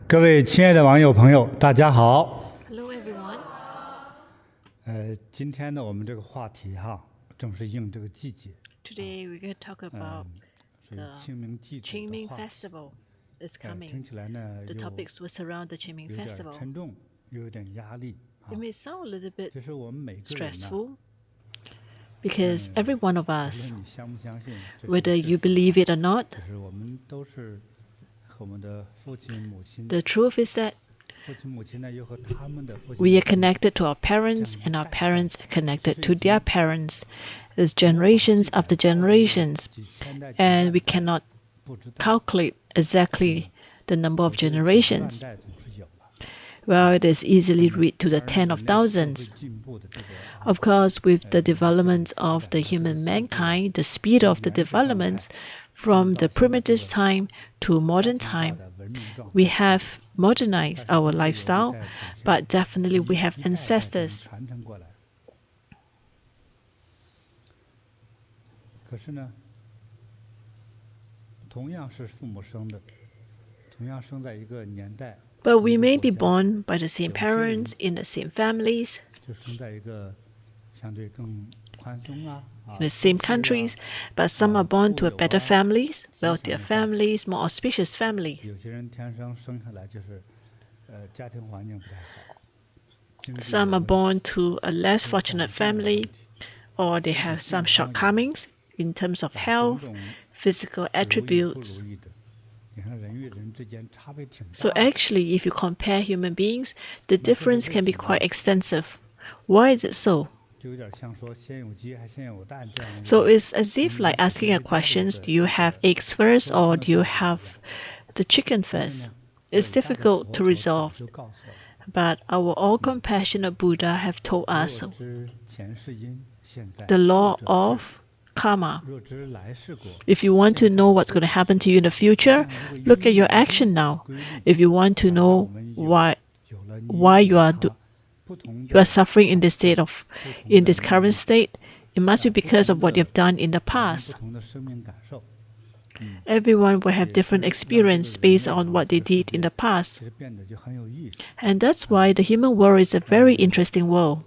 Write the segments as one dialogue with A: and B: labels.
A: 各位亲爱的网友朋友，大家好。
B: Hello everyone.
A: 今天呢，我们这个话题正是应这个季节。
B: Today we're going to talk about
A: 所以
B: the
A: 清明祭祖的
B: Qingming
A: 话题，
B: Festival is
A: 听
B: coming.
A: 起来呢
B: The
A: 又
B: topics will surround the Qingming
A: 有点
B: Festival.
A: 沉重，又有点压力。
B: It may sound a little bit
A: 就是我们每个人呢，
B: stressful because every one of
A: 无
B: us,
A: 论你相不相信，这是
B: whether
A: 事
B: you
A: 实
B: believe it or not,
A: 就是我们都是和我们的父亲母亲，
B: the truth is that
A: 父亲母亲呢又和他们的父亲
B: we are
A: 母亲
B: connected to our parents and our parents are connected to their parents. There's generations after generations,
A: 几千代
B: and we cannot
A: 不知道
B: calculate exactly the number of
A: 几万
B: generations.
A: 代总是有了。
B: Well, it is easily read to the
A: 当然
B: 10 of
A: 人类社会
B: thousands.
A: 进步的这个
B: Of course, with the development of the human mankind, the speed of the developments from the primitive time to modern
A: 家庭
B: time,
A: 化的文明状态
B: we have modernized our lifestyle, but definitely we have
A: 一代代
B: ancestors.
A: 传承过来。可是呢，同样是父母生的，同样生在一个年代，
B: But we may be born by the same parents, in the same families,
A: 就生在一个相对更宽松
B: in the same countries, but some are born to better families, wealthier families, more auspicious families.
A: 有些人天生生下来就是，家庭环境不太好，经济有
B: Some are
A: 问题
B: born to a less fortunate
A: 环境有问
B: family,
A: 题
B: or they have some shortcomings in terms of health,
A: 种种
B: physical
A: 如意不
B: attributes.
A: 如意的，你看人与人之间差别挺
B: So
A: 大的。
B: actually, if you compare human beings, the difference can be quite extensive. Why is it so?
A: 就有点像说先有鸡还先有蛋这样的一
B: So
A: 个
B: it's as if like asking a question, do you have eggs first or do you have the chicken first? It's difficult to
A: 伟大的佛陀
B: resolve,
A: 早就告诉我们
B: but our all-compassionate Buddha have told
A: 若
B: us
A: 知前世因，现在
B: the
A: 世
B: law
A: 者是
B: of karma.
A: 若知来世果，
B: If you want to know what's going to happen to you in the future, look at your action now. If you want to know
A: 有了
B: why you are
A: 不同
B: you are
A: 的
B: suffering in this current state, it must be because of what you've done in the
A: 不
B: past.
A: 同的生命感受，
B: Everyone will have different experience based on what they did in the past.
A: 其实变得就很有意思。
B: And that's why the human world is a very interesting world.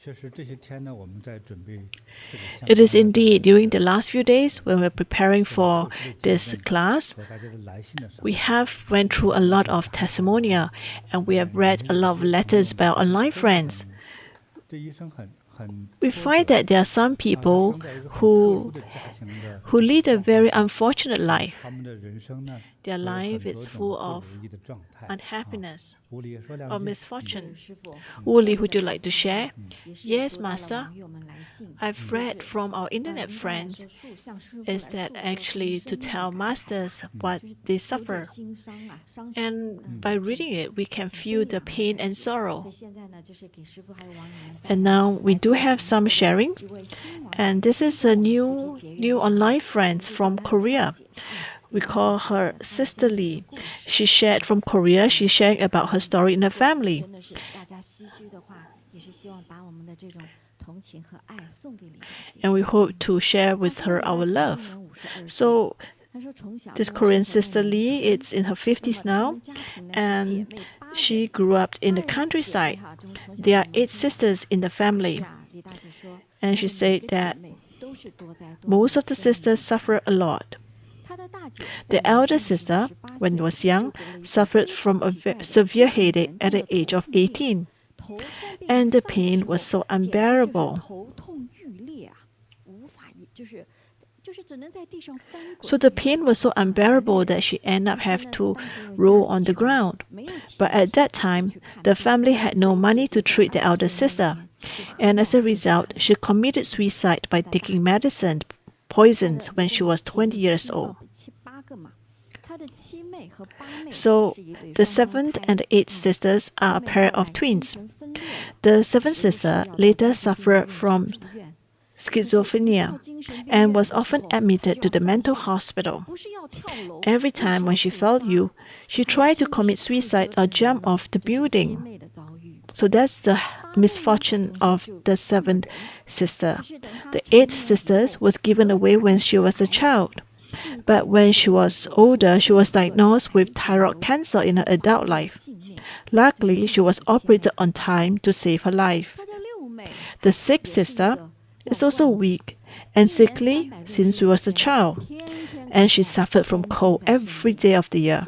A: 确实这些天呢，我们在准备这个相
B: It
A: 关
B: is
A: 的
B: indeed during the last few days when we're preparing for this class,
A: 和大家的来信的时候
B: we have went through a lot of testimonial and we have read a lot of letters by our online friends.
A: 对医生很
B: We find that there are some people who lead a very unfortunate life.
A: 他们的人生呢
B: Their
A: 会有
B: life
A: 很多
B: is
A: 种
B: full
A: 不
B: of
A: 如意的状态
B: unhappiness
A: 吴理也说两
B: or
A: 句
B: misfortune.
C: 师傅，
B: Wuli, would you like to share?
C: 也是
B: Yes,
C: 读到了
B: Master.
C: 网友们来信
B: I've read from our
C: 应
B: internet
C: 该来
B: friends
C: 说述向师傅
B: is
C: 来
B: that
C: 诉说
B: actually
C: 他
B: to
C: 们生
B: tell
C: 命的感受
B: masters what
C: 就是
B: they
C: 有
B: suffer.
C: 点心伤啊，伤心。
B: And by reading it, we can feel the pain and
C: 所
B: sorrow.
C: 以现在呢，就是给师傅还有网友们带
B: And
C: 来
B: now we
C: 来
B: do
C: 自
B: have some
C: 中国的
B: sharing.
C: 一位新网友
B: And this is a
C: 新
B: new
C: 网友
B: online friend from
C: 就叫她
B: Korea.
C: 姐
B: We call her Sister Lee. She shared from Korea. She shared about her story in her family.
C: 真的是大家唏嘘的话，也是希望把我们的这种同情和爱送给李大姐。
B: And we hope to share with her our love. So this Korean sister Lee, it's in her 50s now, and she grew up in the countryside. There are 8 sisters in the family, and she said that most of the sisters suffer a lot. The elder sister, when she was young, suffered from a severe headache at the age of 18, and the pain was so unbearable. So the pain was so unbearable that she ended up having to roll on the ground. But at that time, the family had no money to treat the elder sister, and as a result, she committed suicide by taking medicine poisons when she was 20 years old. So the 7th and 8th sisters are a pair of twins. The 7th sister later suffered from schizophrenia and was often admitted to the mental hospital. Every time when she felt ill, she tried to commit suicide or jump off the building. So that's the misfortune of the 7th sister. The 8th sister was given away when she was a child. But when she was older, she was diagnosed with thyroid cancer in her adult life. Luckily, she was operated on time to save her life. The sixth sister is also weak and sickly since she was a child, and she suffered from cold every day of the year.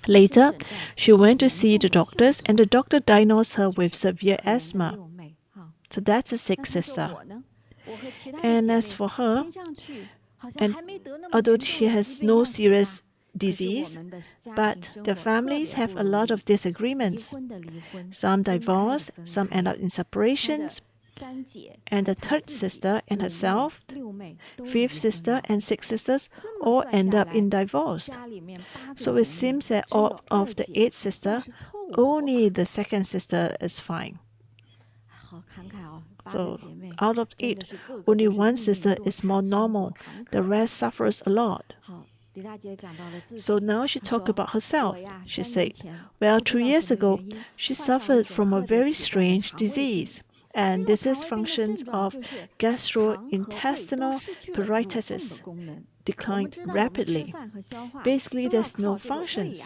B: Later, she went to see the doctors, and the doctor diagnosed her with severe asthma. So that's the sixth sister. And as for her, and although she has no serious disease, but the families have a lot of disagreements. Some divorce, some end up in separations, and the third sister and herself, fifth sister and sixth sisters all end up in divorce. So it seems that all of the eight sisters, only the second sister is fine. So out of eight, only one sister is more normal. The rest suffers a lot. So now she talked about herself. She said, well, 3 years ago, she suffered from a very strange disease. And this is functions of gastrointestinal peritonitis declined rapidly. Basically, there's no functions.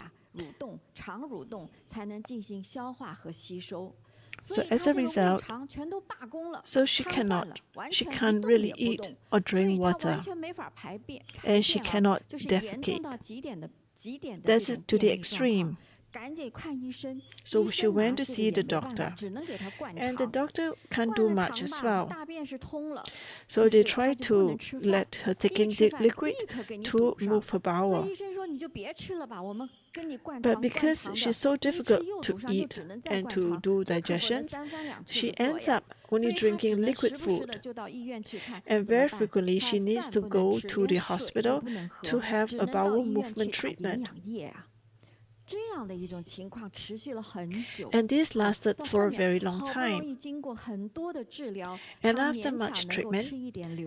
B: So as a result, she can't really eat or drink water, and she cannot defecate. That's to the extreme. So she went to see the doctor, and the doctor can't do much as well. So they tried to let her take in the liquid to move her bowel. But because she's so difficult to eat and to do digestions, she ends up only drinking liquid food. And very frequently she needs to go to the hospital to have a bowel movement treatment. And this lasted for a very long time. And after much treatment,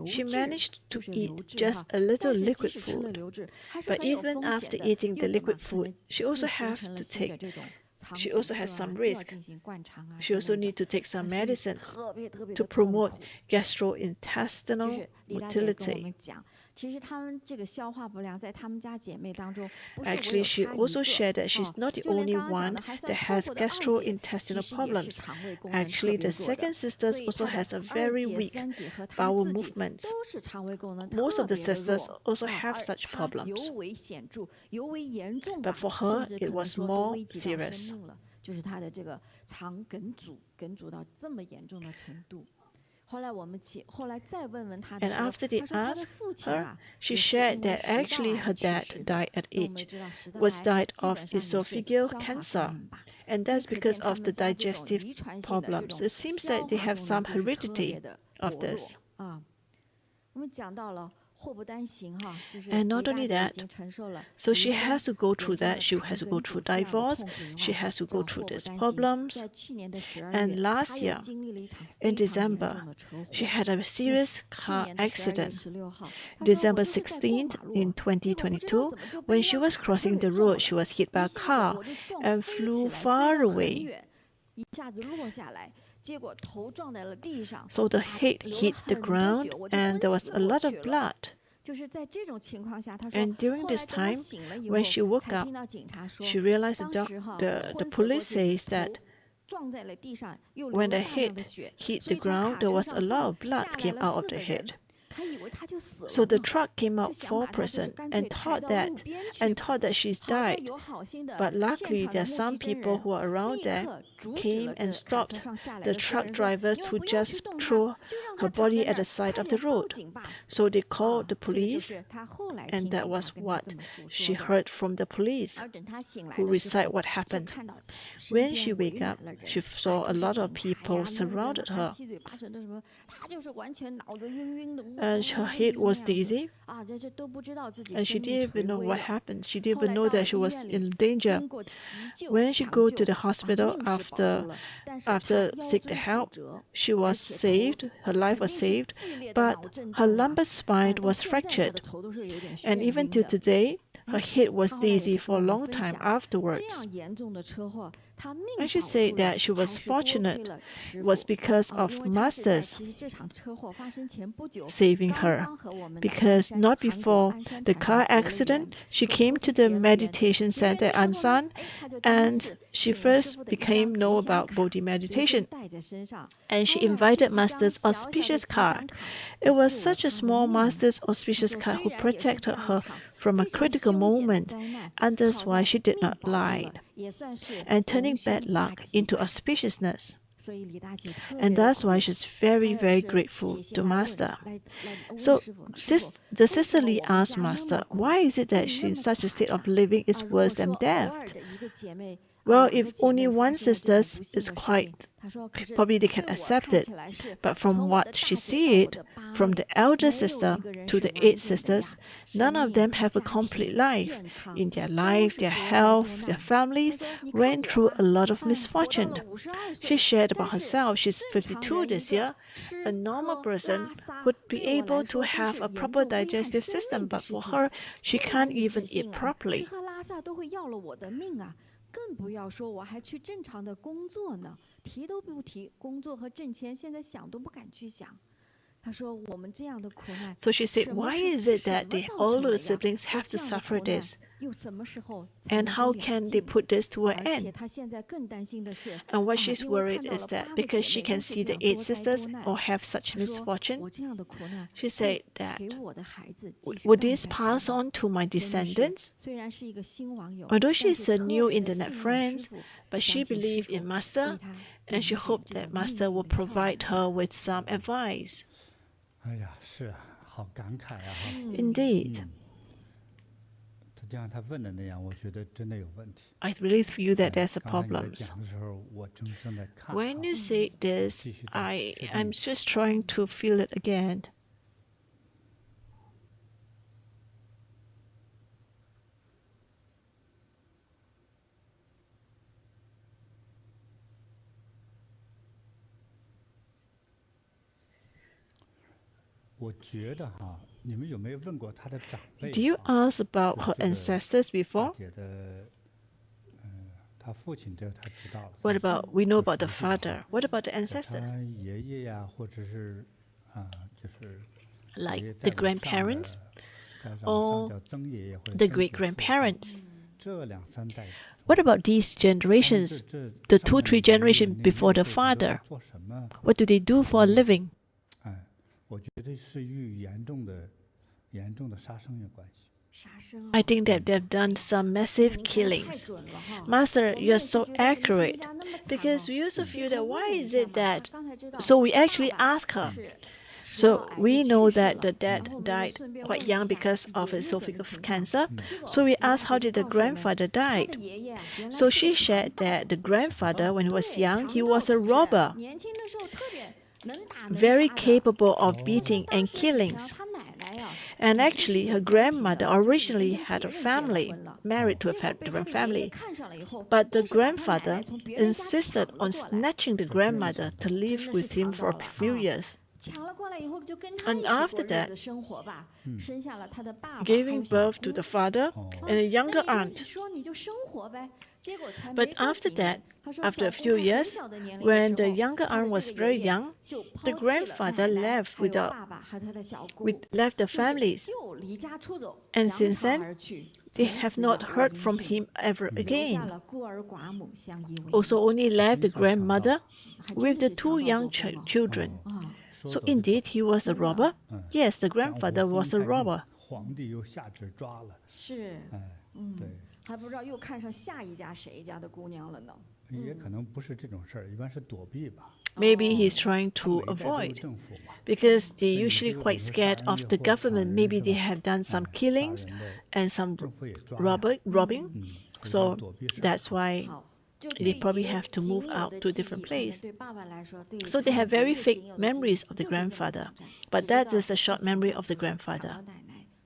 B: she managed to eat just a little liquid food. But even after eating the liquid food, she also has some risk. She also needs to take some medicines to promote gastrointestinal motility. Actually, she also shared that she's not the only one that has gastrointestinal problems. Actually, the second sister also has a very weak bowel movement. Most of the sisters also have such problems. But for her, it was more serious. And after they asked her, she shared that actually her dad died died of esophageal cancer. And that's because of the digestive problems. It seems that they have some heredity of this. And not only that, so she has to go through that. She has to go through divorce. She has to go through these problems. And last year, in December, she had a serious car accident. December 16th in 2022, when she was crossing the road, she was hit by a car and flew far away. So the head hit the ground and there was a lot of blood. And during this time, when she woke up, she realized the police says that when the head hit the ground, there was a lot of blood came out of the head. So the truck came out 4% and thought that she's died. But luckily, there are some people who are around there came and stopped the truck drivers to just throw her body at the side of the road. So they called the police, and that was what she heard from the police, who recite what happened. When she woke up, she saw a lot of people surrounded her. And her head was dizzy, and she didn't even know what happened. She didn't even know that she was in danger. When she go to the hospital after seek the help, she was saved. Her life was saved, but her lumbar spine was fractured, and even till today, her head was dizzy for a long time afterwards. I should say that she was fortunate was because of Masters saving her. Because not before the car accident, she came to the meditation center at Ansan, and she first became know about Bodhi meditation. And she invited Master's auspicious car. It was such a small Master's auspicious car who protected her from a critical moment, and that's why she did not lie, and turning bad luck into auspiciousness. And that's why she's very, very grateful to Master. So the sister Li asked Master, why is it that she in such a state of living is worse than death? Well, if only one sister is quite, probably they can accept it. But from what she see it, from the elder sister to the 8 sisters, none of them have a complete life. In their life, their health, their families went through a lot of misfortune. She shared about herself. She's 52 this year. A normal person would be able to have a proper digestive system, but for her, she can't even eat properly.
C: 更不要说我还去正常的工作呢，提都不提，工作和挣钱现在想都不敢去想。他说我们这样的苦难。
B: So she said, why is it that all of the siblings have to suffer this? And how can they put this to an end? And what she's worried is that because she can see the 8 sisters all have such misfortune, she said that, would this pass on to my descendants? Although she's a new internet friend, but she believes in Master, and she hoped that Master will provide her with some advice. Indeed. I really feel that there's a problem. When you say this, I'm just trying to feel it again. Do you ask about her ancestors before? What about, we know about the father. What about the ancestors? Like the grandparents or the great-grandparents? What about these generations, the 2-3 generations before the father? What do they do for a living? I think that they've done some massive killings. Master, you're so accurate, because we also feel that why is it that... So we actually ask her. So we know that the dad died quite young because of esophageal cancer. So we asked how did the grandfather died. So she shared that the grandfather, when he was young, he was a robber, very capable of beating and killings. And actually, her grandmother originally had a family, married to a different family. But the grandfather insisted on snatching the grandmother to live with him for a few years. And after that, giving birth to the father and a younger aunt. But after that, after a few years, when the younger aunt was very young, the grandfather left left the families. And since then, they have not heard from him ever again. Also only left the grandmother with the 2 young children. So indeed, he was a robber? Yes, the grandfather was a robber. Maybe he's trying to avoid, because they're usually quite scared of the government. Maybe they have done some killings and some robbing. So that's why they probably have to move out to a different place. So they have very fake memories of the grandfather. But that is a short memory of the grandfather.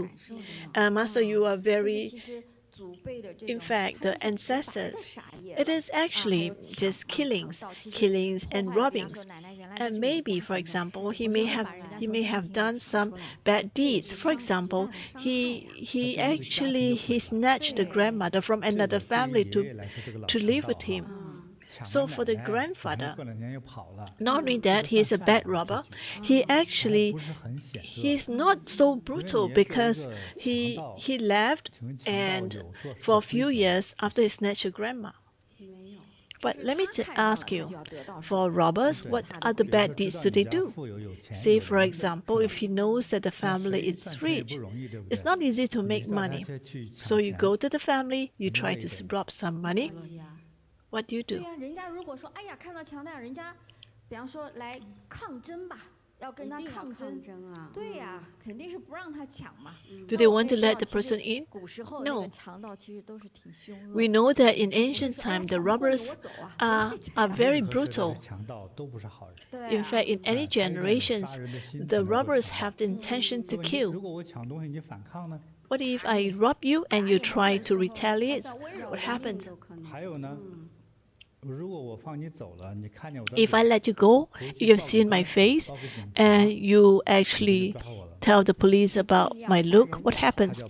B: too. Master, you are very, in fact, the ancestors. It is actually just killings and robbings. And maybe, for example, he may have done some bad deeds. For example, he snatched the grandmother from another family to live with him. So for the grandfather, not only that he is a bad robber, he's not so brutal because he left and for a few years after he snatched a grandma. But let me ask you, for robbers, what other bad deeds do they do? Say, for example, if he knows that the family is rich, it's not easy to make money. So you go to the family, you try to rob some money. What do you do?
C: 人家如果说，哎呀，看到强盗，人家，比方说来抗争吧，要跟他抗争啊，对呀，肯定是不让他抢嘛。
B: Do they want to let the person in? No. We know that in ancient time the robbers are very brutal. In fact, in any generations, the robbers have the intention to kill. What if I rob you and you try to retaliate? What happened? If I let you go, you have seen my face, and you actually tell the police about my look, what happens?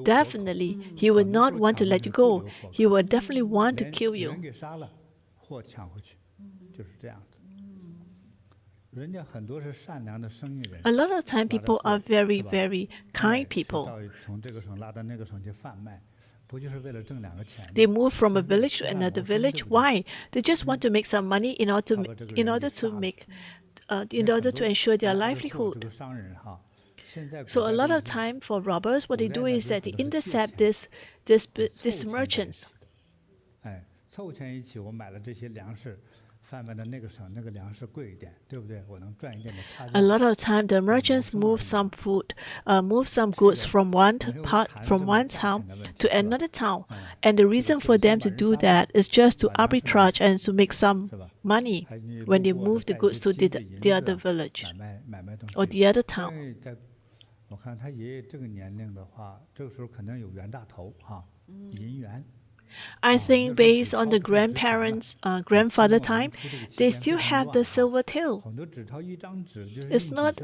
B: Definitely, he would not want to let you go. He would definitely want to kill you. A lot of time people are very, very kind people. They move from a village to another village. Why? They just want to make some money in order to ensure their livelihood. So a lot of time for robbers, what they do is that they intercept these merchants. A lot of time, the merchants move some goods from one town to another town, and the reason for them to do that is just to arbitrage and to make some money when they move the goods to the other village or the other town. I think based on the grandfather time, they still have the silver tail. It's not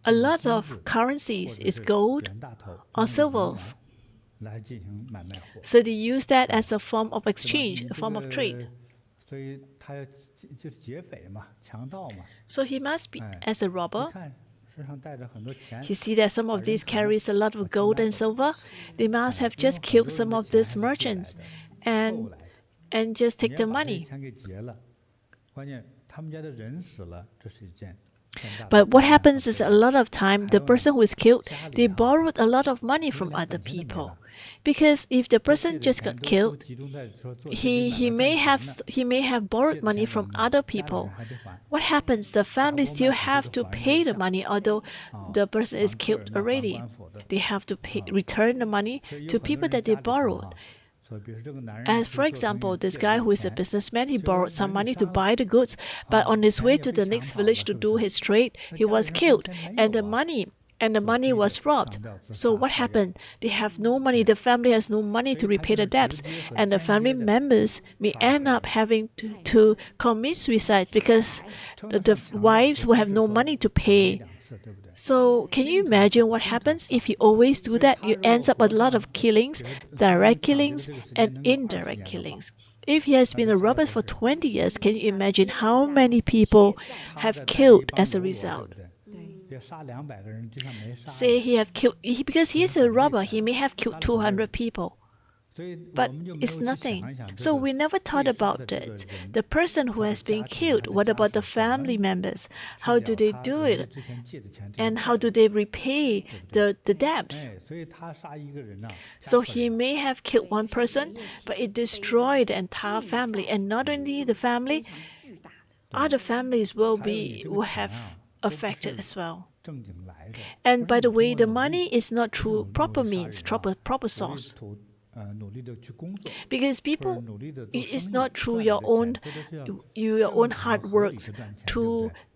B: a lot of currencies is gold or silver. So they use that as a form of exchange, a form of trade. So he must be, as a robber, you see that some of these carries a lot of gold and silver. They must have just killed some of these merchants and just take the money. But what happens is a lot of time, the person who is killed, they borrowed a lot of money from other people. Because if the person just got killed, he may have borrowed money from other people. What happens? The family still have to pay the money, although the person is killed already. They have to return the money to people that they borrowed. As for example, this guy who is a businessman, he borrowed some money to buy the goods, but on his way to the next village to do his trade, he was killed, and the money was robbed. So what happened? They have no money. The family has no money to repay the debts, and the family members may end up having to commit suicide because the wives will have no money to pay. So can you imagine what happens if you always do that? You ends up a lot of killings, direct killings and indirect killings. If he has been a robber for 20 years, can you imagine how many people have killed as a result? Say because he is a robber, he may have killed 200 people. But it's nothing. So we never thought about it. The person who has been killed, what about the family members? How do they do it? And how do they repay the debts? So he may have killed one person, but it destroyed the entire family. And not only the family, other families will have affected as well. And by the way, the money is not through proper means, proper source. Because it's not through your own hard work to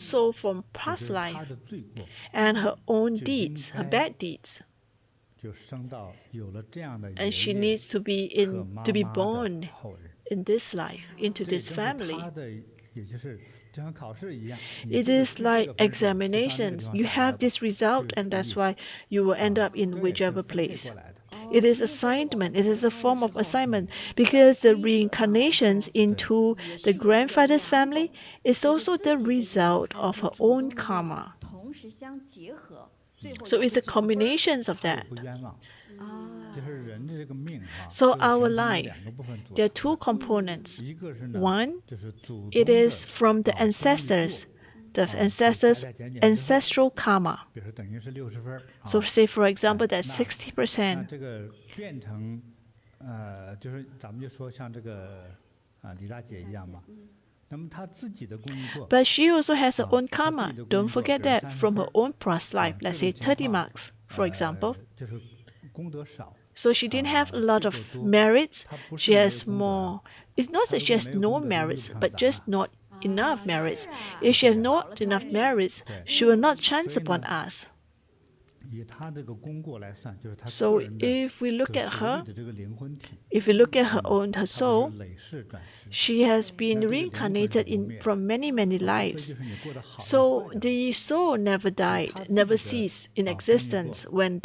B: soul from
A: 也就
B: past
A: 是她
B: life
A: 的罪过，
B: and her own
A: 就
B: deeds,
A: 应
B: her
A: 该
B: bad deeds.
A: 就生到有了这样的爷
B: And she
A: 爷
B: needs to be
A: 和
B: in
A: 妈
B: to be
A: 妈的
B: born
A: 后人。
B: in this life, into
A: 这
B: this
A: 正是
B: family.
A: 她的，也就是就像考试一样，你
B: It
A: 这个
B: is
A: 出这
B: like
A: 个分数就到那个地
B: examinations.
A: 方
B: You
A: 考来
B: have
A: 的，
B: this
A: 就
B: result,
A: 是这
B: and
A: 个意
B: that's
A: 思。
B: why you will end up in
A: 对，就
B: whichever
A: 分配
B: place.
A: 过来的。
B: It is assignment. It is a form of assignment because the reincarnations into the grandfather's family is also the result of her own karma. So it's a combination of that. So our life, there are two components. One, it is from the ancestors, ancestral karma. So say for example that 60%. But she also has her own karma. Don't forget that from her own past life. Let's say 30 marks, for example. So she didn't have a lot of merits. She has more. It's not that she has no merits, but just not enough merits. If she has not enough merits, she will not chance upon us. So if we look at her, her soul, she has been reincarnated from many, many lives. So the soul never died, never ceased in existence when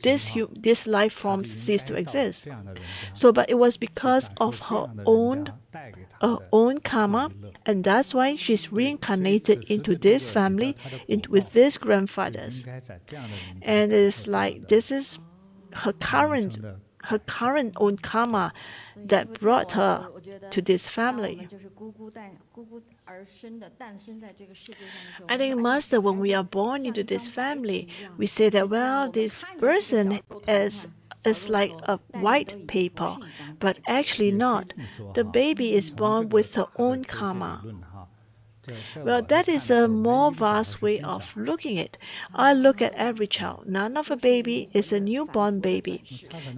B: this life forms cease to exist. So, but it was because of her own karma, and that's why she's reincarnated into this family, with these grandfathers. And it's like this is her current own karma that brought her to this family. I think, Master, when we are born into this family, we say that, well, this person is like a white paper, but actually not. The baby is born with her own karma. Well, that is a more vast way of looking at it. I look at every child. None of a baby is a newborn baby,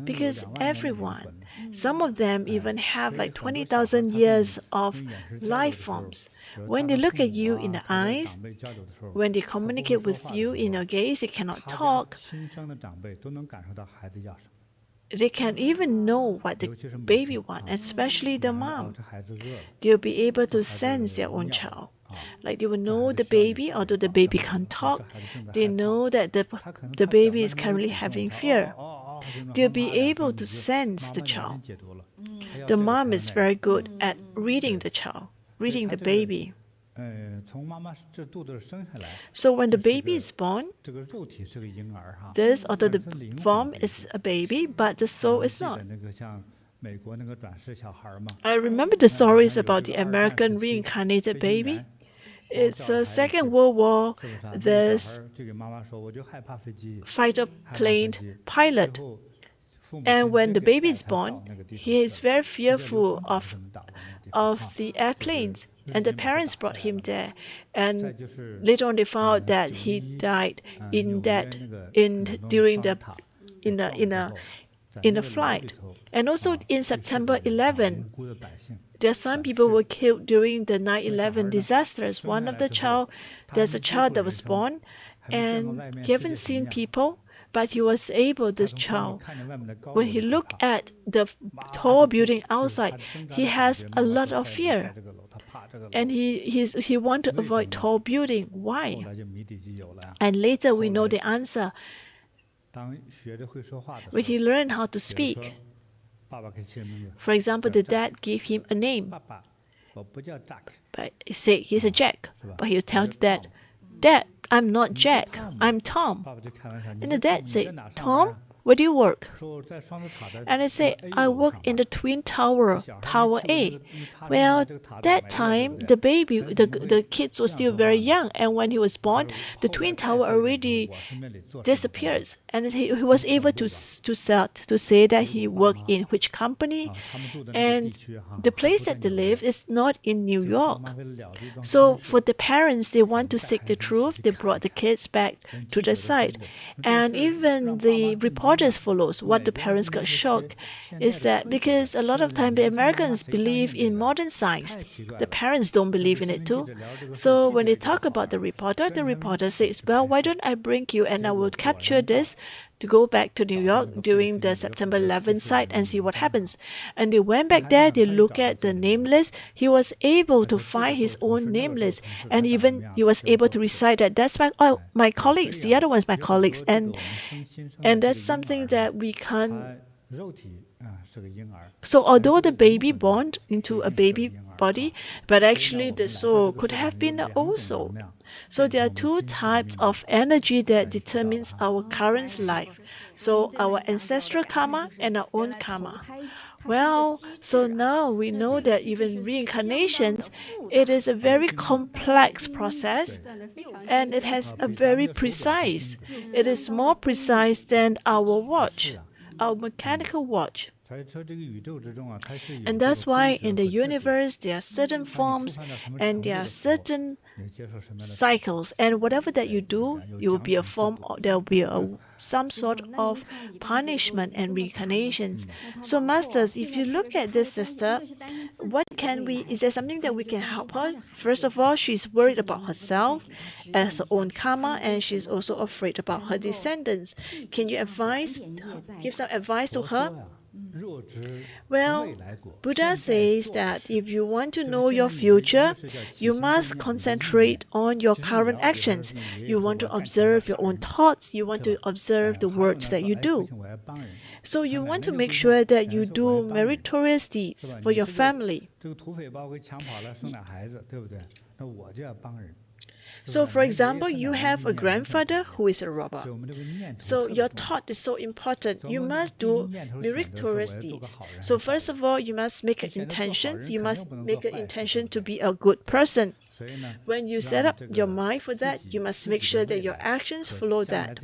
B: because everyone, some of them even have like 20,000 years of life forms. When they look at you in the eyes, when they communicate with you in your gaze, they cannot talk. They can't even know what the baby wants, especially the mom. They'll be able to sense their own child. Like they will know the baby, although the baby can't talk. They know that the baby is currently having fear. They'll be able to sense the child. The mom is very good at reading the child, reading the baby. So when the baby is born, although the form is a baby, but the soul is not. I remember the stories about the American reincarnated baby. It's a Second World War. There's fighter plane pilot. And when the baby is born, he is very fearful of the airplanes. And the parents brought him there, and later on they found that he died in a flight. And also in September 11, there are some people who were killed during the 9/11 disasters. There's a child that was born, and he haven't seen people, but he was able, this child, when he looked at the tall building outside, he has a lot of fear. And he wanted to avoid tall building. Why? And later we know the answer. When he learned how to speak, for example, the dad gave him a name. But he said he's a Jack. But he would tell the dad, "Dad, I'm not Jack, I'm Tom." And the dad said, "Tom, where do you work?" And I say, "I work in the Twin Tower, Tower A." Well, that time, the kids were still very young. And when he was born, the Twin Tower already disappears. And he was able to say that he worked in which company. And the place that they live is not in New York. So for the parents, they want to seek the truth. They brought the kids back to the site. And even the reporters follows. What the parents got shocked is that because a lot of time the Americans believe in modern science, the parents don't believe in it too. So when they talk about the reporter says, "Well, why don't I bring you and I will capture this to go back to New York during the September 11th site and see what happens. And they went back there, they look at the name list. He was able to find his own name list, and even he was able to recite that that's my colleagues, the other one's my colleagues, and that's something that we can't. So although the baby born into a baby body, but actually the soul could have been also. So there are two types of energy that determines our current life. So our ancestral karma and our own karma. Well, so now we know that even reincarnations, it is a very complex process, and it has a very precise. It is more precise than our watch, our mechanical watch. And that's why in the universe there are certain forms and there are certain cycles, and whatever that you do, you will be a form, or there will be some sort of punishment and reincarnations. So masters, if you look at this sister, what can we, is there something that we can help her? First of all, she's worried about herself as her own karma, and she's also afraid about her descendants. Can you give some advice to her? Well, Buddha says that if you want to know your future, you must concentrate on your current actions. You want to observe your own thoughts. You want to observe the words that you do. So you want to make sure that you do meritorious deeds for your family. So, for example, you have a grandfather who is a robber. So your thought is so important. You must do meritorious deeds. So first of all, you must make an intention. You must make an intention to be a good person. When you set up your mind for that, you must make sure that your actions follow that.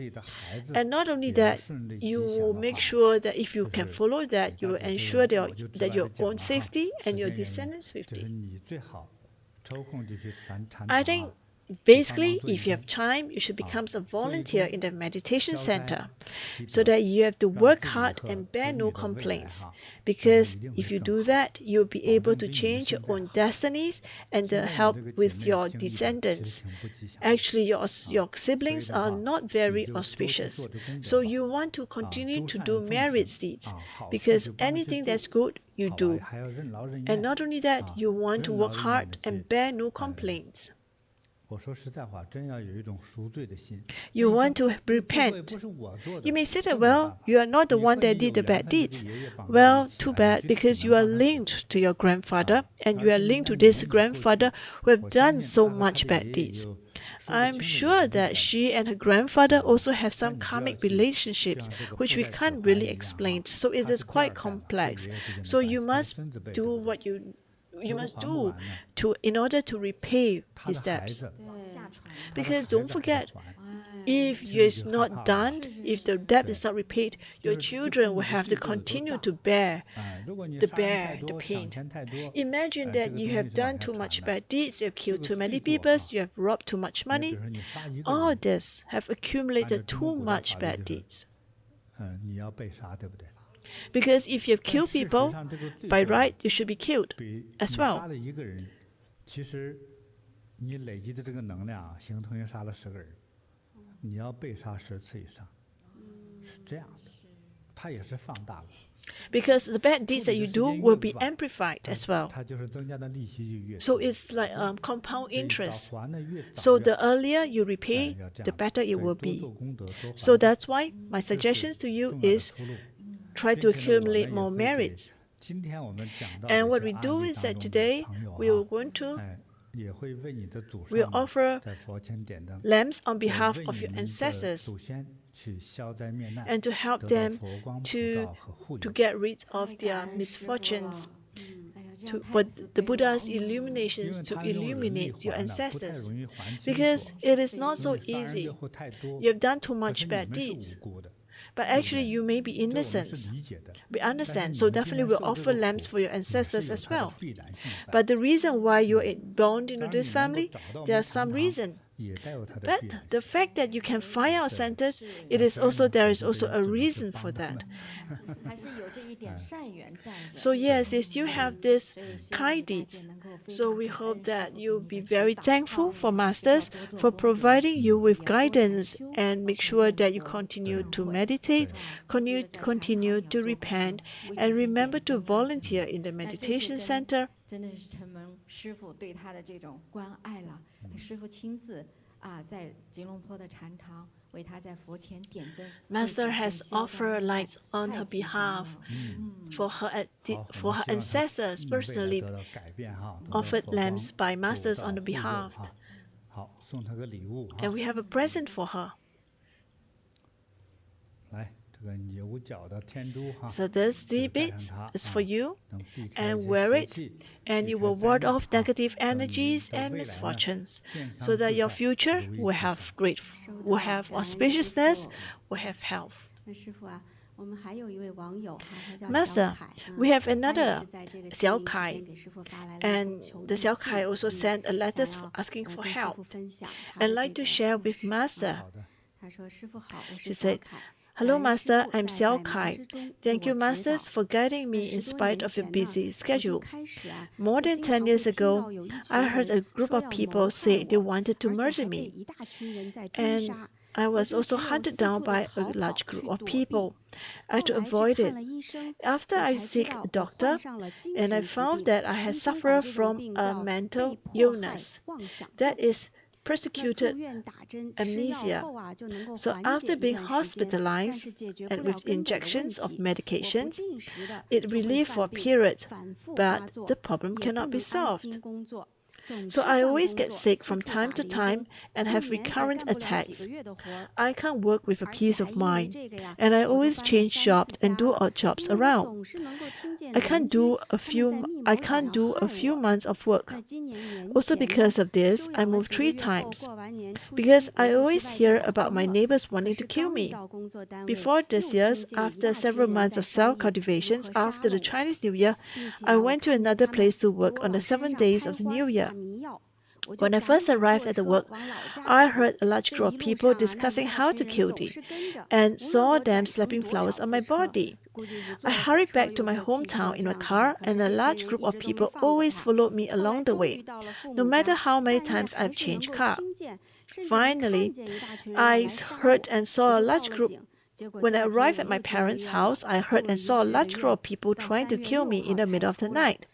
B: And not only that, you will make sure that if you can follow that, you will ensure that your own safety and your descendants' safety. I think basically, if you have time, you should become a volunteer in the meditation center so that you have to work hard and bear no complaints. Because if you do that, you'll be able to change your own destinies and help with your descendants. Actually, your siblings are not very auspicious. So you want to continue to do merit deeds because anything that's good, you do. And not only that, you want to work hard and bear no complaints. You want to repent. You may say that, well, you are not the one that did the bad deeds. Well, too bad, because you are linked to your grandfather, and you are linked to this grandfather who have done so much bad deeds. I'm sure that she and her grandfather also have some karmic relationships, which we can't really explain. So it is quite complex. So you must do what you must do in order to repay his debts. Because don't forget, if it's not done, if the debt is not repaid, your children will have to continue to bear the pain. Imagine that you have done too much bad deeds, you have killed too many people, you have robbed too much money. All this have accumulated too much bad deeds. Because if you have killed people, by right, you should be killed as well. Because the bad deeds that you do will be amplified as well. So it's like compound interest. So the earlier you repay, the better it will be. So that's why my suggestions to you is try to accumulate more merits. And what we do is that today we'll offer lamps on behalf of your ancestors and to help them to get rid of their misfortunes. For the Buddha's illuminations to illuminate your ancestors. Because it is not so easy. You have done too much bad deeds. But actually, you may be innocent. We understand. So definitely we'll offer lamps for your ancestors as well. But the reason why you're born into this family, there are some reason. But the fact that you can find our centers, there is also a reason for that. So yes, they still have these kind deeds. So we hope that you'll be very thankful for masters for providing you with guidance, and make sure that you continue to meditate, continue to repent, and remember to volunteer in the meditation center.
C: 真的是承蒙师父对他的这种关爱了，师父亲自在吉隆坡的禅堂为他在佛前点灯。
B: Master has offered lights on her behalf for her ancestors personally, offered lamps by masters on her behalf. And we have a present for her. So this bead is for you, and wear it, and you will ward off negative energies and misfortunes, so that your future will have auspiciousness, will have health. Master, we have another Xiao Kai, and the Xiao Kai also sent a letter asking for help, and like to share with Master. She said, "Hello, Master, I'm Xiao Kai. Thank you, Masters, for guiding me in spite of your busy schedule. More than 10 years ago, I heard a group of people say they wanted to murder me. And I was also hunted down by a large group of people. I had to avoid it. After I seek a doctor, and I found that I had suffered from a mental illness. That is persecuted amnesia. So after being hospitalized and with injections of medications, it relieved for a period, but the problem cannot be solved. So I always get sick from time to time and have recurrent attacks. I can't work with a peace of mind, and I always change jobs and do odd jobs around. I can't do a few months of work. Also because of this, I moved 3 times. Because I always hear about my neighbors wanting to kill me. Before this year, after several months of self-cultivations after the Chinese New Year, I went to another place to work on the 7 days of the New Year. When I first arrived at the work, I heard a large group of people discussing how to kill me, and saw them slapping flowers on my body. I hurried back to my hometown in my car, and a large group of people always followed me along the way, no matter how many times I've changed car. Finally, I heard and saw a large group. When I arrived at my parents' house, I heard and saw a large group of people trying to kill me in the middle of the night.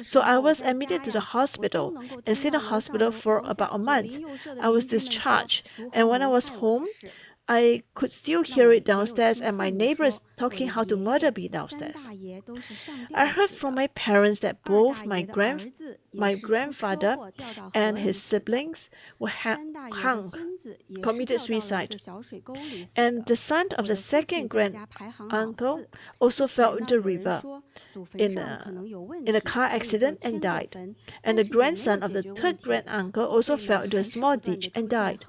B: So I was admitted to the hospital and stayed in the hospital for about a month. I was discharged, and when I was home, I could still hear it downstairs and my neighbors talking how to murder me downstairs. I heard from my parents that both my grandfather and his siblings were committed suicide. And the son of the second granduncle also fell into the river in a car accident and died. And the grandson of the third granduncle also fell into a small ditch and died.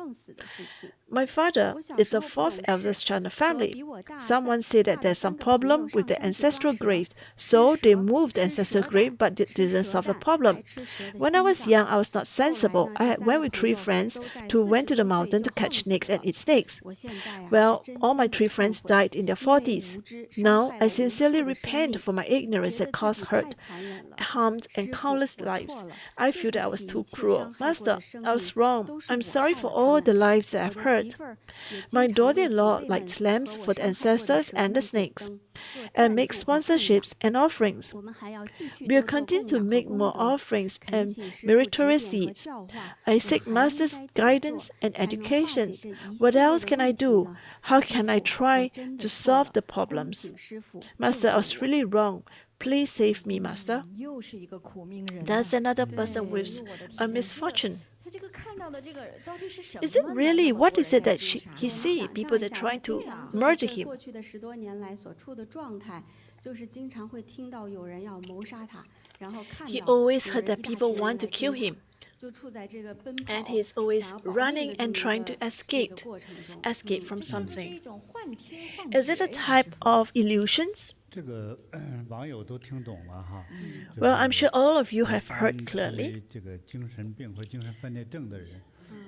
B: My father is the 4th eldest child in the family. Someone said that there's some problem with the ancestral grave, so they moved the ancestral grave, but didn't solve the problem. When I was young, I was not sensible. I went with 3 friends went to the mountain to catch snakes and eat snakes. Well, all my 3 friends died in their 40s. Now, I sincerely repent for my ignorance that caused hurt, harmed, and countless lives. I feel that I was too cruel. Master, I was wrong. I'm sorry for all the lives that I've hurt. My daughter-in-law lights lamps for the ancestors and the snakes, and makes sponsorships and offerings. We will continue to make more offerings and meritorious deeds. I seek Master's guidance and education. What else can I do? How can I try to solve the problems? Master, I was really wrong. Please save me, Master. That's another person with a misfortune. Is it really? What is it that he sees? People that are trying to murder him. He always heard that people want to kill him. And he's always running and trying to escape from something. Is it a type of illusions?
A: Well,
B: I'm sure all of you have heard clearly.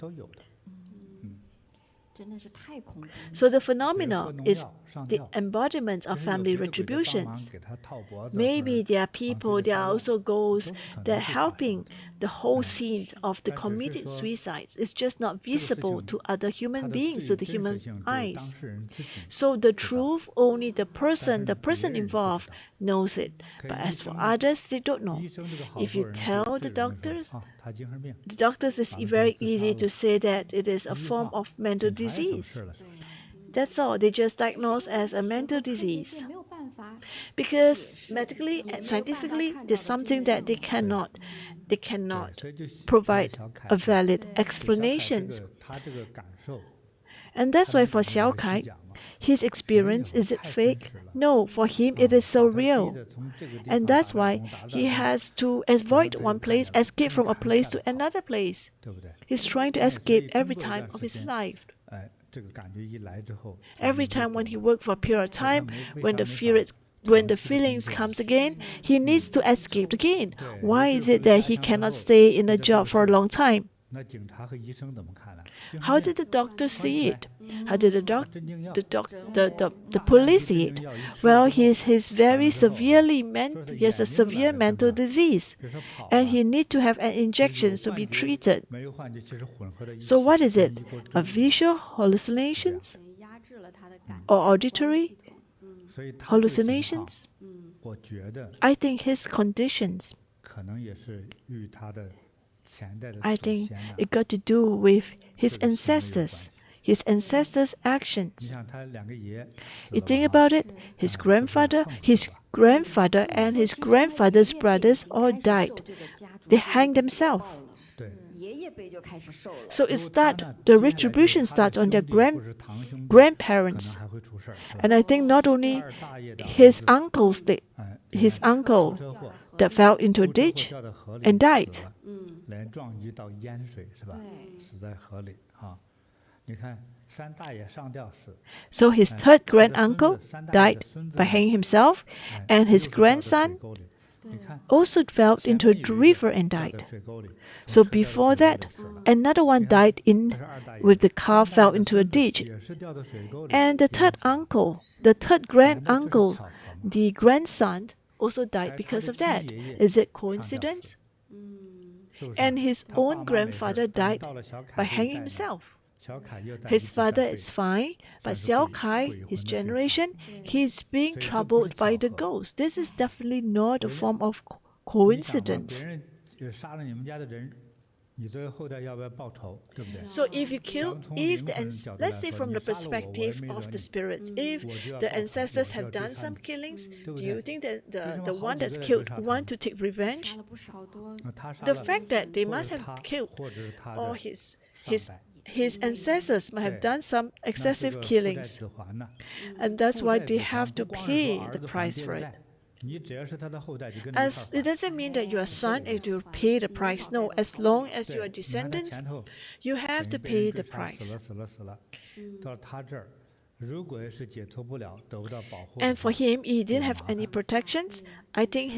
A: 都有的。
B: So the phenomena is the embodiment of family retributions. Maybe there are people, there are also ghosts that are helping the whole scene of the committed suicides. It's just not visible to other human beings, to the human eyes. So the truth, only the person involved knows it. But as for others, they don't know. If you tell the doctors it's very easy to say that it is a form of mental disease. That's all. They just diagnose as a mental disease. Because medically and scientifically, there's something that they cannot provide a valid explanation. And that's why for Xiao Kai, his experience, is it fake? No, for him it is so real. And that's why he has to avoid one place, escape from a place to another place. He's trying to escape every time of his life. Every time when he works for a period of time, when the feelings comes again, he needs to escape again. Why is it that he cannot stay in a job for a long time? How did the doctor see it? How did the police see it? Well, he has a severe mental disease, and he needs to have an injection to be treated. So what is it? A visual hallucinations or auditory hallucinations? I think his conditions. I think it got to do with his ancestors' actions. You think about it, his grandfather and his grandfather's brothers all died. They hanged themselves. So the retribution starts on their grandparents. And I think not only his uncle that fell into a ditch and died. So his third granduncle died by hanging himself, and his grandson also fell into the river and died. So before that, another one died with the car fell into a ditch. And the third granduncle, the grandson, also died because of that. Is it coincidence? And his own grandfather died by hanging himself. His father is fine, but Xiao Kai, his generation, he's being troubled by the ghost. This is definitely not a form of coincidence. So if you kill, let's say from the perspective of the spirits, if the ancestors have done some killings, do you think that the one that's killed want to take revenge? The fact that they must have killed all his ancestors might have done some excessive killings, and that's why they have to pay the price for it. As it doesn't mean that your son is to pay the price. No, as long as you are descendants, you have to pay the price. And for him, he didn't have any protections. I think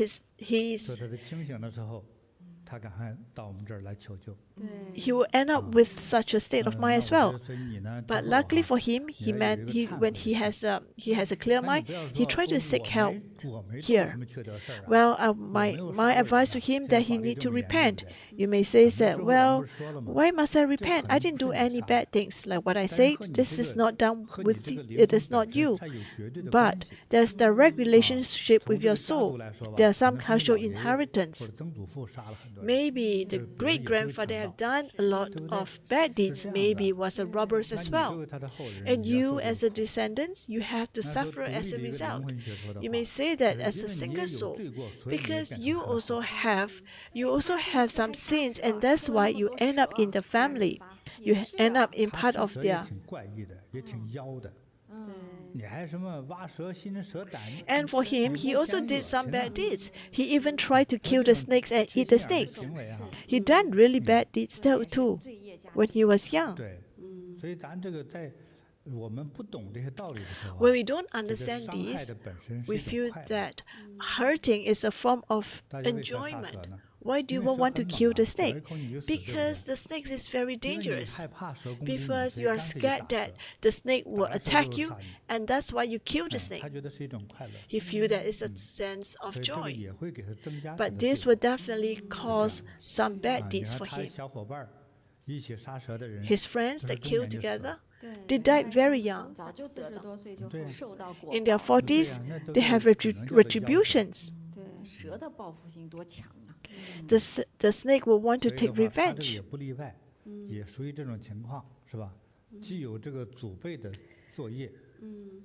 B: he will end up with such a state of mind as well. But luckily for him, when he has a clear mind, he tried to seek help here. Well, my advice to him that he need to repent. You may say that, well, why must I repent? I didn't do any bad things. Like what I said, this is not done with it is not you. But there's direct relationship with your soul. There's some cultural inheritance. Maybe the great-grandfather have done a lot of bad deeds, maybe was a robber as well. And you as a descendant, you have to suffer as a result. You may say that as a single soul, because you also have some sins, and that's why you end up in the family. You end up in part of their. And for him, he also did some bad deeds. He even tried to kill the snakes and eat the snakes. He done really bad deeds too when he was young. When we don't understand these, we feel that hurting is a form of enjoyment. Why do you want to kill the snake? Because the snake is very dangerous. Because you are scared that the snake will attack you, and that's why you kill the snake. He feels that it's a sense of joy. But this will definitely cause some bad deeds for him. His friends that killed together, they died very young. In their 40s, they have retributions. The snake will want to take revenge.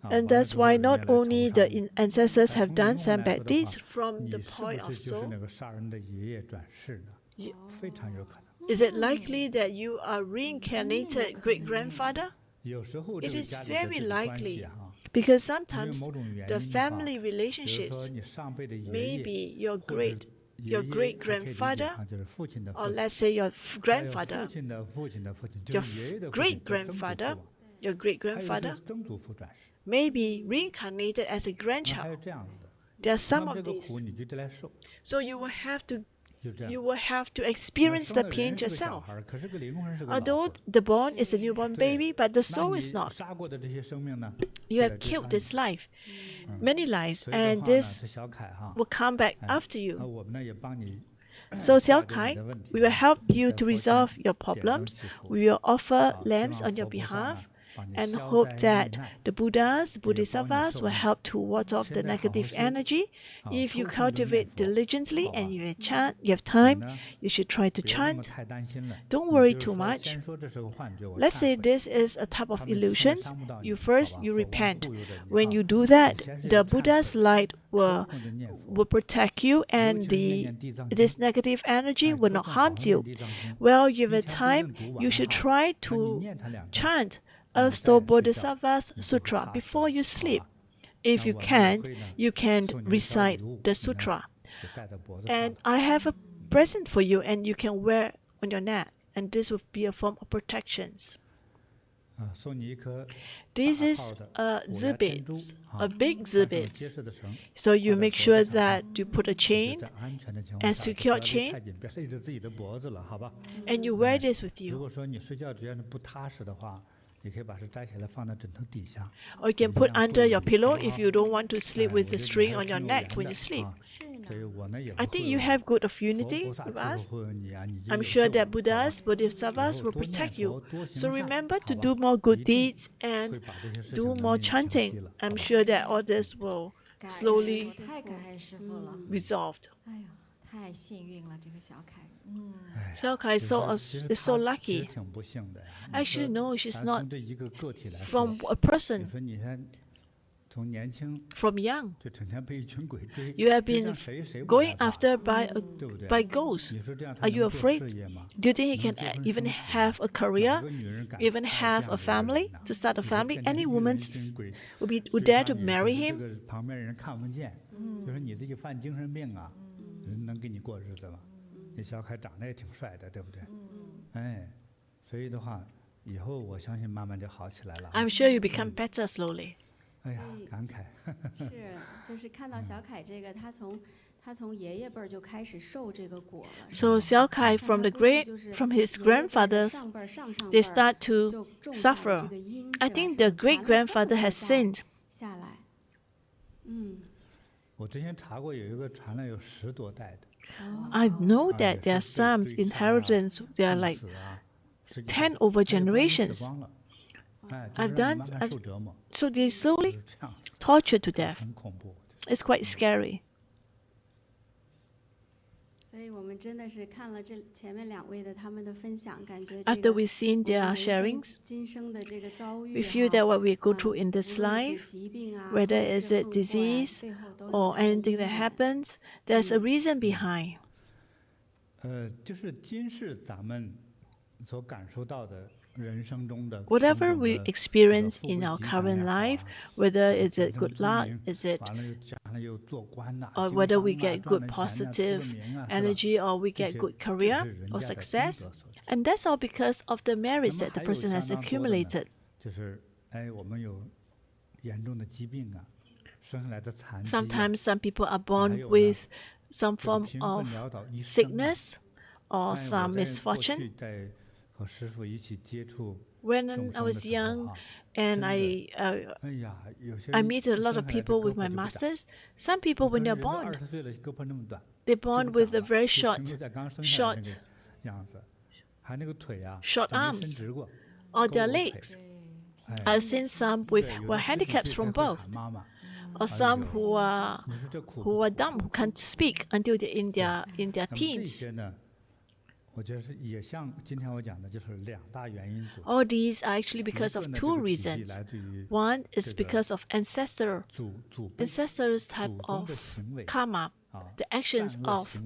B: And that's why not only the ancestors have done some bad deeds from the point of soul. Is it likely that you are reincarnated great-grandfather? It is very likely, because sometimes the family relationships, maybe your great-grandfather, or let's say your grandfather, your great-grandfather, your great-grandfather, may be reincarnated as a grandchild. There are some of these. So you will have to experience the pain yourself. Although the born is a newborn baby, but the soul is not. You have killed this life, many lives, and this will come back after you. So Xiao Kai, we will help you to resolve your problems. We will offer lamps on your behalf, and hope that the Buddhas, Bodhisattvas will help to ward off the negative energy. If you cultivate diligently and you have time, you should try to chant. Don't worry too much. Let's say this is a type of illusions. You repent. When you do that, the Buddha's light will protect you, and this negative energy will not harm you. Well, give it time. You should try to chant also Bodhisattva's sutra before you sleep. If you can't, you can recite the sutra. And I have a present for you, and you can wear on your neck, and this will be a form of protections. This is a zibit, a big zibit. So you make sure that you put a chain, a secure chain, and you wear this with you. Or you can put under your pillow if you don't want to sleep with the string on your neck when you sleep. I think you have good affinity with us. I'm sure that Buddhas, Bodhisattvas will protect you. So remember to do more good deeds and do more chanting. I'm sure that all this will slowly resolved. Xiao Kai is so lucky. Actually, no, she's not from a person. From young, you have been going after by ghosts. Are you afraid? Do you think he can even have a career, even have a family, to start a family? Any woman would dare to marry him? I'm sure you become better slowly.
D: 是，就是看到小凯这个，他从爷爷辈儿就开始受这个果了。
B: So Xiao Kai from his grandfathers, they start to suffer. I think the great grandfather has sinned.
D: 下来，
A: 我之前查过，有一个传了有10多代的。
B: I know that there are some inheritance. They are like 10 over generations. So they slowly tortured to death. It's quite scary.
D: 所以我们真的是看了这前面2位的他们的分享，感觉
B: After we've seen their sharings,
D: 今生的这个遭遇
B: we feel that what we go through in this life, whether is it disease or anything that happens, there's a reason behind.
A: 就是今世咱们所感受到的。
B: Whatever we experience in our current life, whether it's a good luck, or whether we get good positive energy, or we get good career or success, and that's all because of the merits that the person has accumulated. Sometimes some people are born with some form of sickness or some misfortune. When I was young and I meet a lot of people with my masters, some people when they're born, they're born with a very short arms or their legs. I've seen some who are handicaps from birth, or some who are dumb, who can't speak until they're in their teens. All these are actually because of two reasons. One is because of ancestors type of karma, the actions of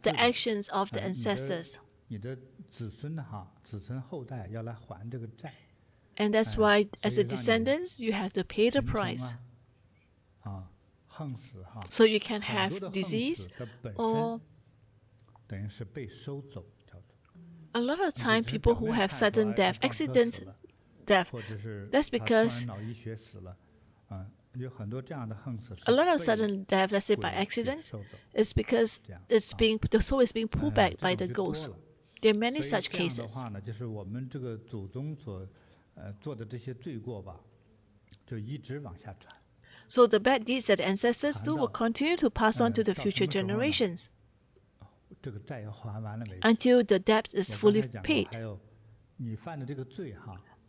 B: the ancestors. And that's why, as a descendants, you have to pay the price. So you can have disease, or a lot of time people who have sudden death, accident death, that's because a lot of sudden death, let's say by accident, is because the soul is being pulled back by the ghost. There are many such cases. So the bad deeds that the ancestors do will continue to pass on to the future generations until the debt is fully paid.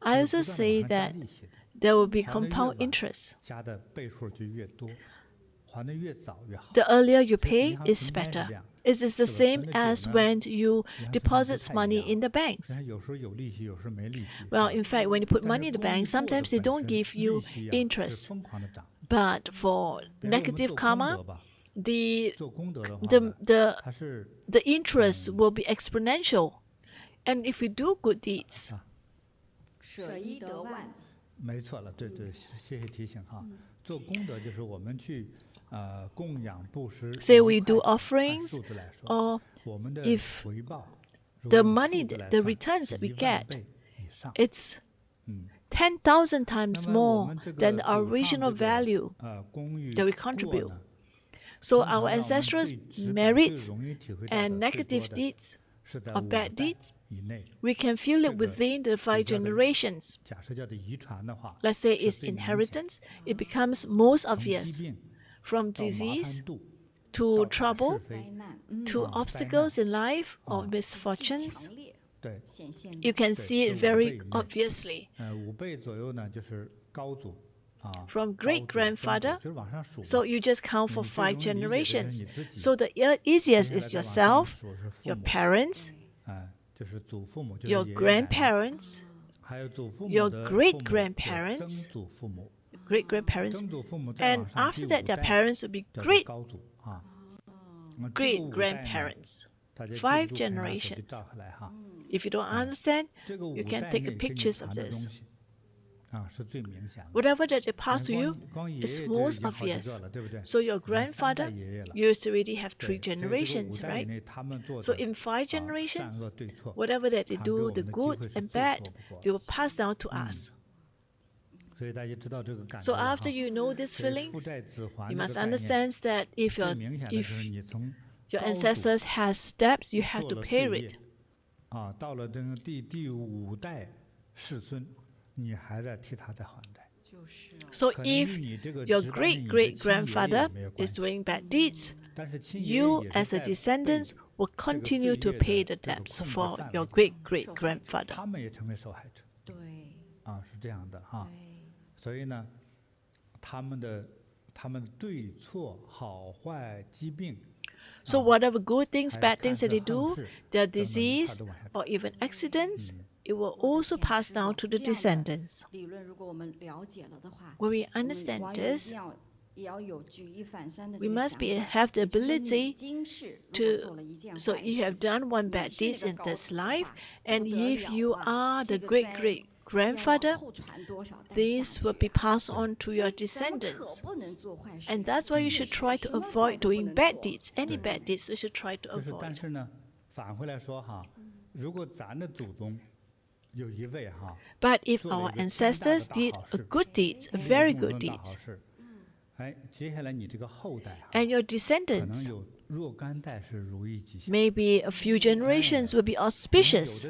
B: I also say that there will be compound interest. The earlier you pay is better. It is the same as when you deposit money in the banks. Well, in fact, when you put money in the bank, sometimes they don't give you interest. But for negative karma, the interest will be exponential. And if you do good deeds, say we do offerings, or if the money, the returns that we get, it's 10,000 times more than the original value that we contribute. So our ancestors' merits and negative deeds or bad deeds, we can feel it within the 5 generations. Let's say it's inheritance, it becomes most obvious. From disease to trouble to obstacles in life or misfortunes, you can see it very obviously. From great-grandfather, so you just count for 5 generations. So the easiest is yourself, your parents, your grandparents, your great-grandparents, and after that their parents will be great-grandparents. 5 generations. If you don't understand, you can take pictures of this. Whatever that they pass to you is most obvious. So your grandfather, you already have 3 generations, right? So in 5 generations, whatever that they do, the good and bad, they will pass down to us. So after you know these feelings, you must understand that if your ancestors has debts, you have to pay it. So if your great-great-grandfather is doing bad deeds, you as a descendant will continue to pay the debts for your great-great-grandfather. So whatever good things, bad things that they do, their disease or even accidents, it will also pass down to the descendants. When we understand this, we must have the ability to, so if you have done one bad deed in this life, and if you are the great-great-grandfather, this will be passed on to your descendants. And that's why you should try to avoid doing bad deeds. Any bad deeds we should try to avoid. But if our ancestors did a good deed, a very good deed, And your descendants, maybe a few generations will be auspicious.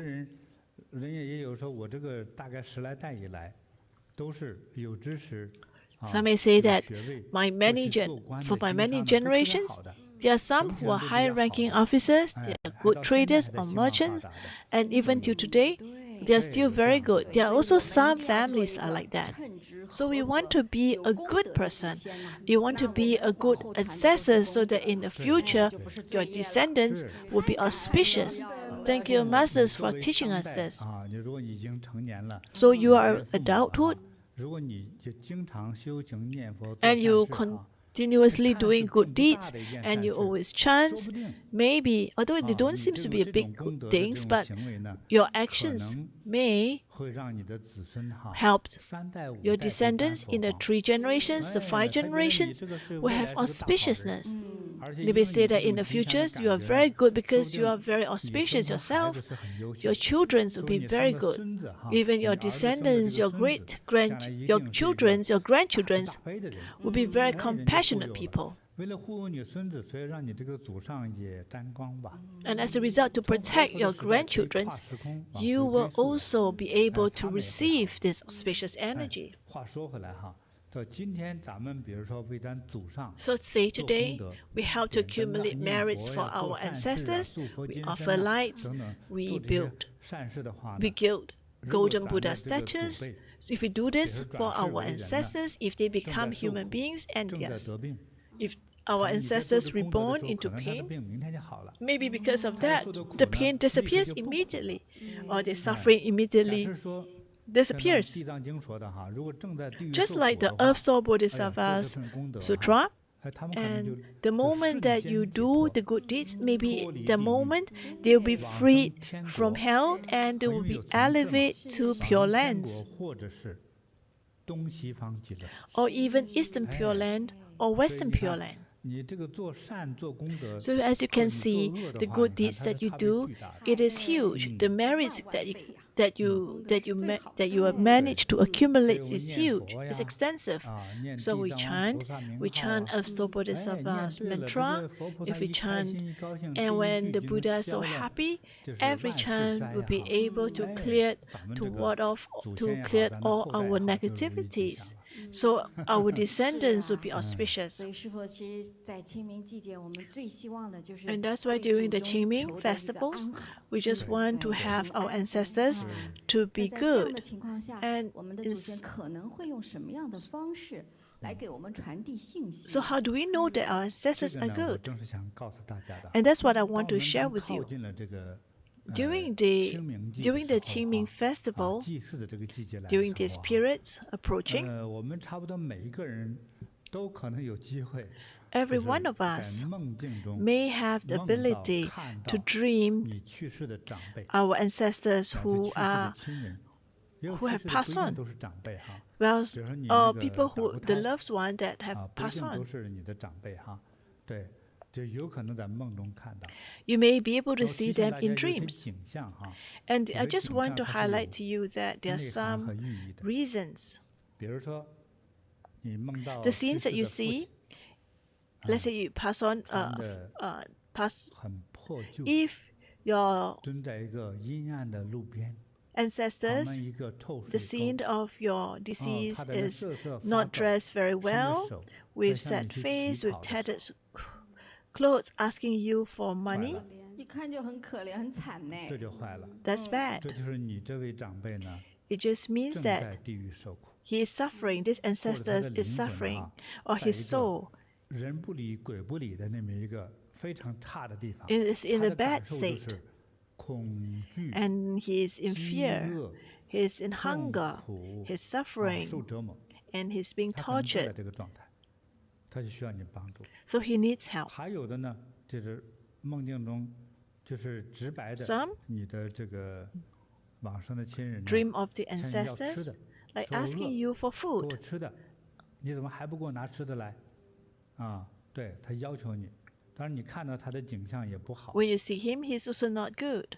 B: Some may say that for my many generations, there are some who are high-ranking officers, they are good traders or merchants, and even till today, they are still very good. There are also some families are like that. So we want to be a good person. You want to be a good ancestor so that in the future, your descendants will be auspicious. Thank you, Masters, for teaching us this. So you are adulthood, and you continuously doing good deeds, and you always chant. Maybe, although they don't seem to be big things, but your actions may help your descendants in the 3 generations, the 5 generations will have auspiciousness. They may say that in the future you are very good because you are very auspicious yourself. Your children will be very good. Even your descendants, your children, your grandchildren will be very compassionate people. And as a result, to protect your grandchildren, you will also be able to receive this auspicious energy. So say today, we help to accumulate merits for our ancestors, we offer lights, we build golden Buddha statues. So if we do this for our ancestors, if they become human beings, and yes, if our ancestors reborn into pain, maybe because of that, the pain disappears immediately, or the suffering immediately disappears. Just like the Earth Soul Bodhisattva's Sutra, and the moment that you do the good deeds, maybe the moment they will be freed from hell and they will be elevated to Pure Lands, or even Eastern Pure Land or Western Pure Land. So as you can see, the good deeds that you do, it is huge. The merits that you have managed to accumulate is huge, is extensive. So we chant Earth Soul Bodhisattva's mantra. If we chant, and when the Buddha is so happy, every chant will be able to clear all our negativities. So our descendants will be auspicious. And that's why during the Qingming festivals, we just want to have our ancestors to be good. And so how do we know that our ancestors are good? And that's what I want to share with you. During the Qingming Festival, during this period approaching, every one of us may have the ability to dream our ancestors who have passed on. Well, or people who, the loved ones that have passed on. You may be able to see them in dreams. And I just want to highlight to you that there are some reasons. The scenes that you see, let's say you pass on, if your ancestors, the scene of your deceased is not dressed very well, with sad face, with tattered clothes, asking you for money, that's bad. It just means that he is suffering, this ancestor is suffering, or his soul is in a bad state, and he is in fear, he is in hunger, he is suffering, and he is being tortured. So he needs help. Some dream of the ancestors, like asking you for food. When you see him, he's also not good.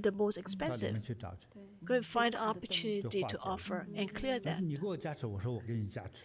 B: the most
A: 到里
B: expensive.
A: 面去找去。
B: Go and find opportunity to offer and clear
A: 但是
B: that.
A: 你给我加持，我说我给你加持，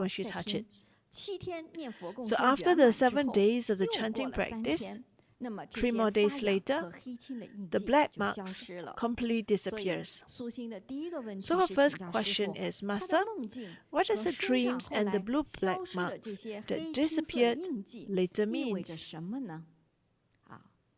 B: when she touched it.
C: 7天念佛共
B: So
C: 修
B: after
C: 圆
B: the
C: 满之
B: 7
C: 后，
B: days of the
C: 又过
B: chanting
C: 了3
B: practice,
C: 天，那么这
B: 3
C: 些
B: more
C: 发
B: days
C: 痒
B: later,
C: 和黑青的印
B: the
C: 记
B: black
C: 就消
B: marks
C: 失了。
B: completely
C: 所以
B: disappears.
C: 苏心的第一个问题
B: So her
C: 是
B: first
C: 请教师
B: question
C: 傅，
B: is,
C: 他
B: Master,
C: 的梦境
B: what
C: 和
B: does the
C: 身上
B: dreams
C: 后
B: and the
C: 来
B: blue
C: 消
B: black
C: 失的这
B: marks
C: 些
B: that
C: 黑青色的
B: disappeared
C: 印记
B: later
C: 意味着
B: means?
C: 什么呢？啊，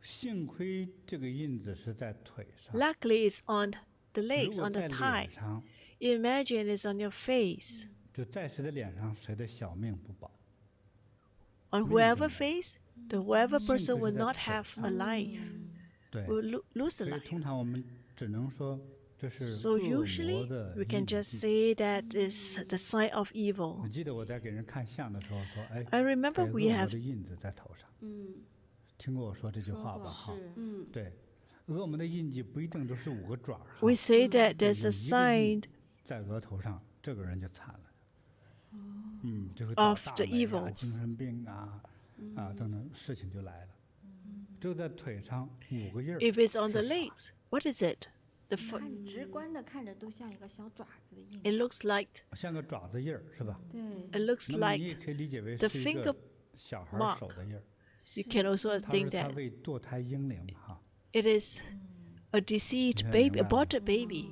A: 幸亏这个印子是在腿上。
B: Luckily, it's on the
A: 如
B: legs,
A: 果
B: on the
A: 在
B: thigh.
A: 脸上，
B: Imagine it's on your face.
A: 就在谁的脸上，谁的小命不保。
B: On whoever face, whoever person will not have a
A: 幸
B: life,
A: 对，
B: will lose a
A: 所以
B: life.
A: 通常我们只能说这是
B: So
A: 恶魔
B: usually,
A: 的
B: we can
A: 印
B: just
A: 记。
B: say that is the sign of
A: 我
B: evil.
A: 记得我在给人看相的时候说，哎，
B: I remember
A: 给
B: we
A: 恶魔
B: have
A: 的印子在头上。
D: 嗯，
A: 听过我说这句
D: 说过
A: 话吧？哈，
C: 是
D: 嗯，
A: 对，恶魔的印记不一定都是5个爪儿哈。
B: we say that there's
A: 有
B: a
A: 一个印
B: sign
A: 在额头上，这个人就惨了。就会倒
B: of
A: 大
B: the
A: 霉啊、
B: evils
A: 精神病啊、等等事情就来了。这个在腿上5个印儿，
B: if it's on the
A: 是啥
B: legs. What is it? The
C: 看直观的看着都像一个小爪子的印
B: it
C: 子。
B: looks like
A: 像个爪子印儿是吧？
D: 对，
B: it looks
A: 那么你也
B: like
A: 可以理解为
B: the
A: 是一个
B: finger
A: 小孩儿
B: mark
A: 手的印儿，
B: you can also
A: 它
B: think
A: 是他
B: that
A: 为堕胎婴灵哈，
B: it is a deceased
A: 你看
B: baby,
A: 明白吗？
B: aborted baby.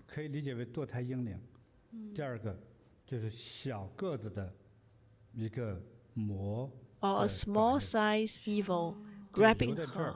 A: 可以理解为堕胎婴灵。第二个就是小个子的一个魔
B: Or
A: 的
B: a
A: 爪
B: small
A: 印，
B: size evil
A: 就留
B: grabbing
A: 在这儿
B: her.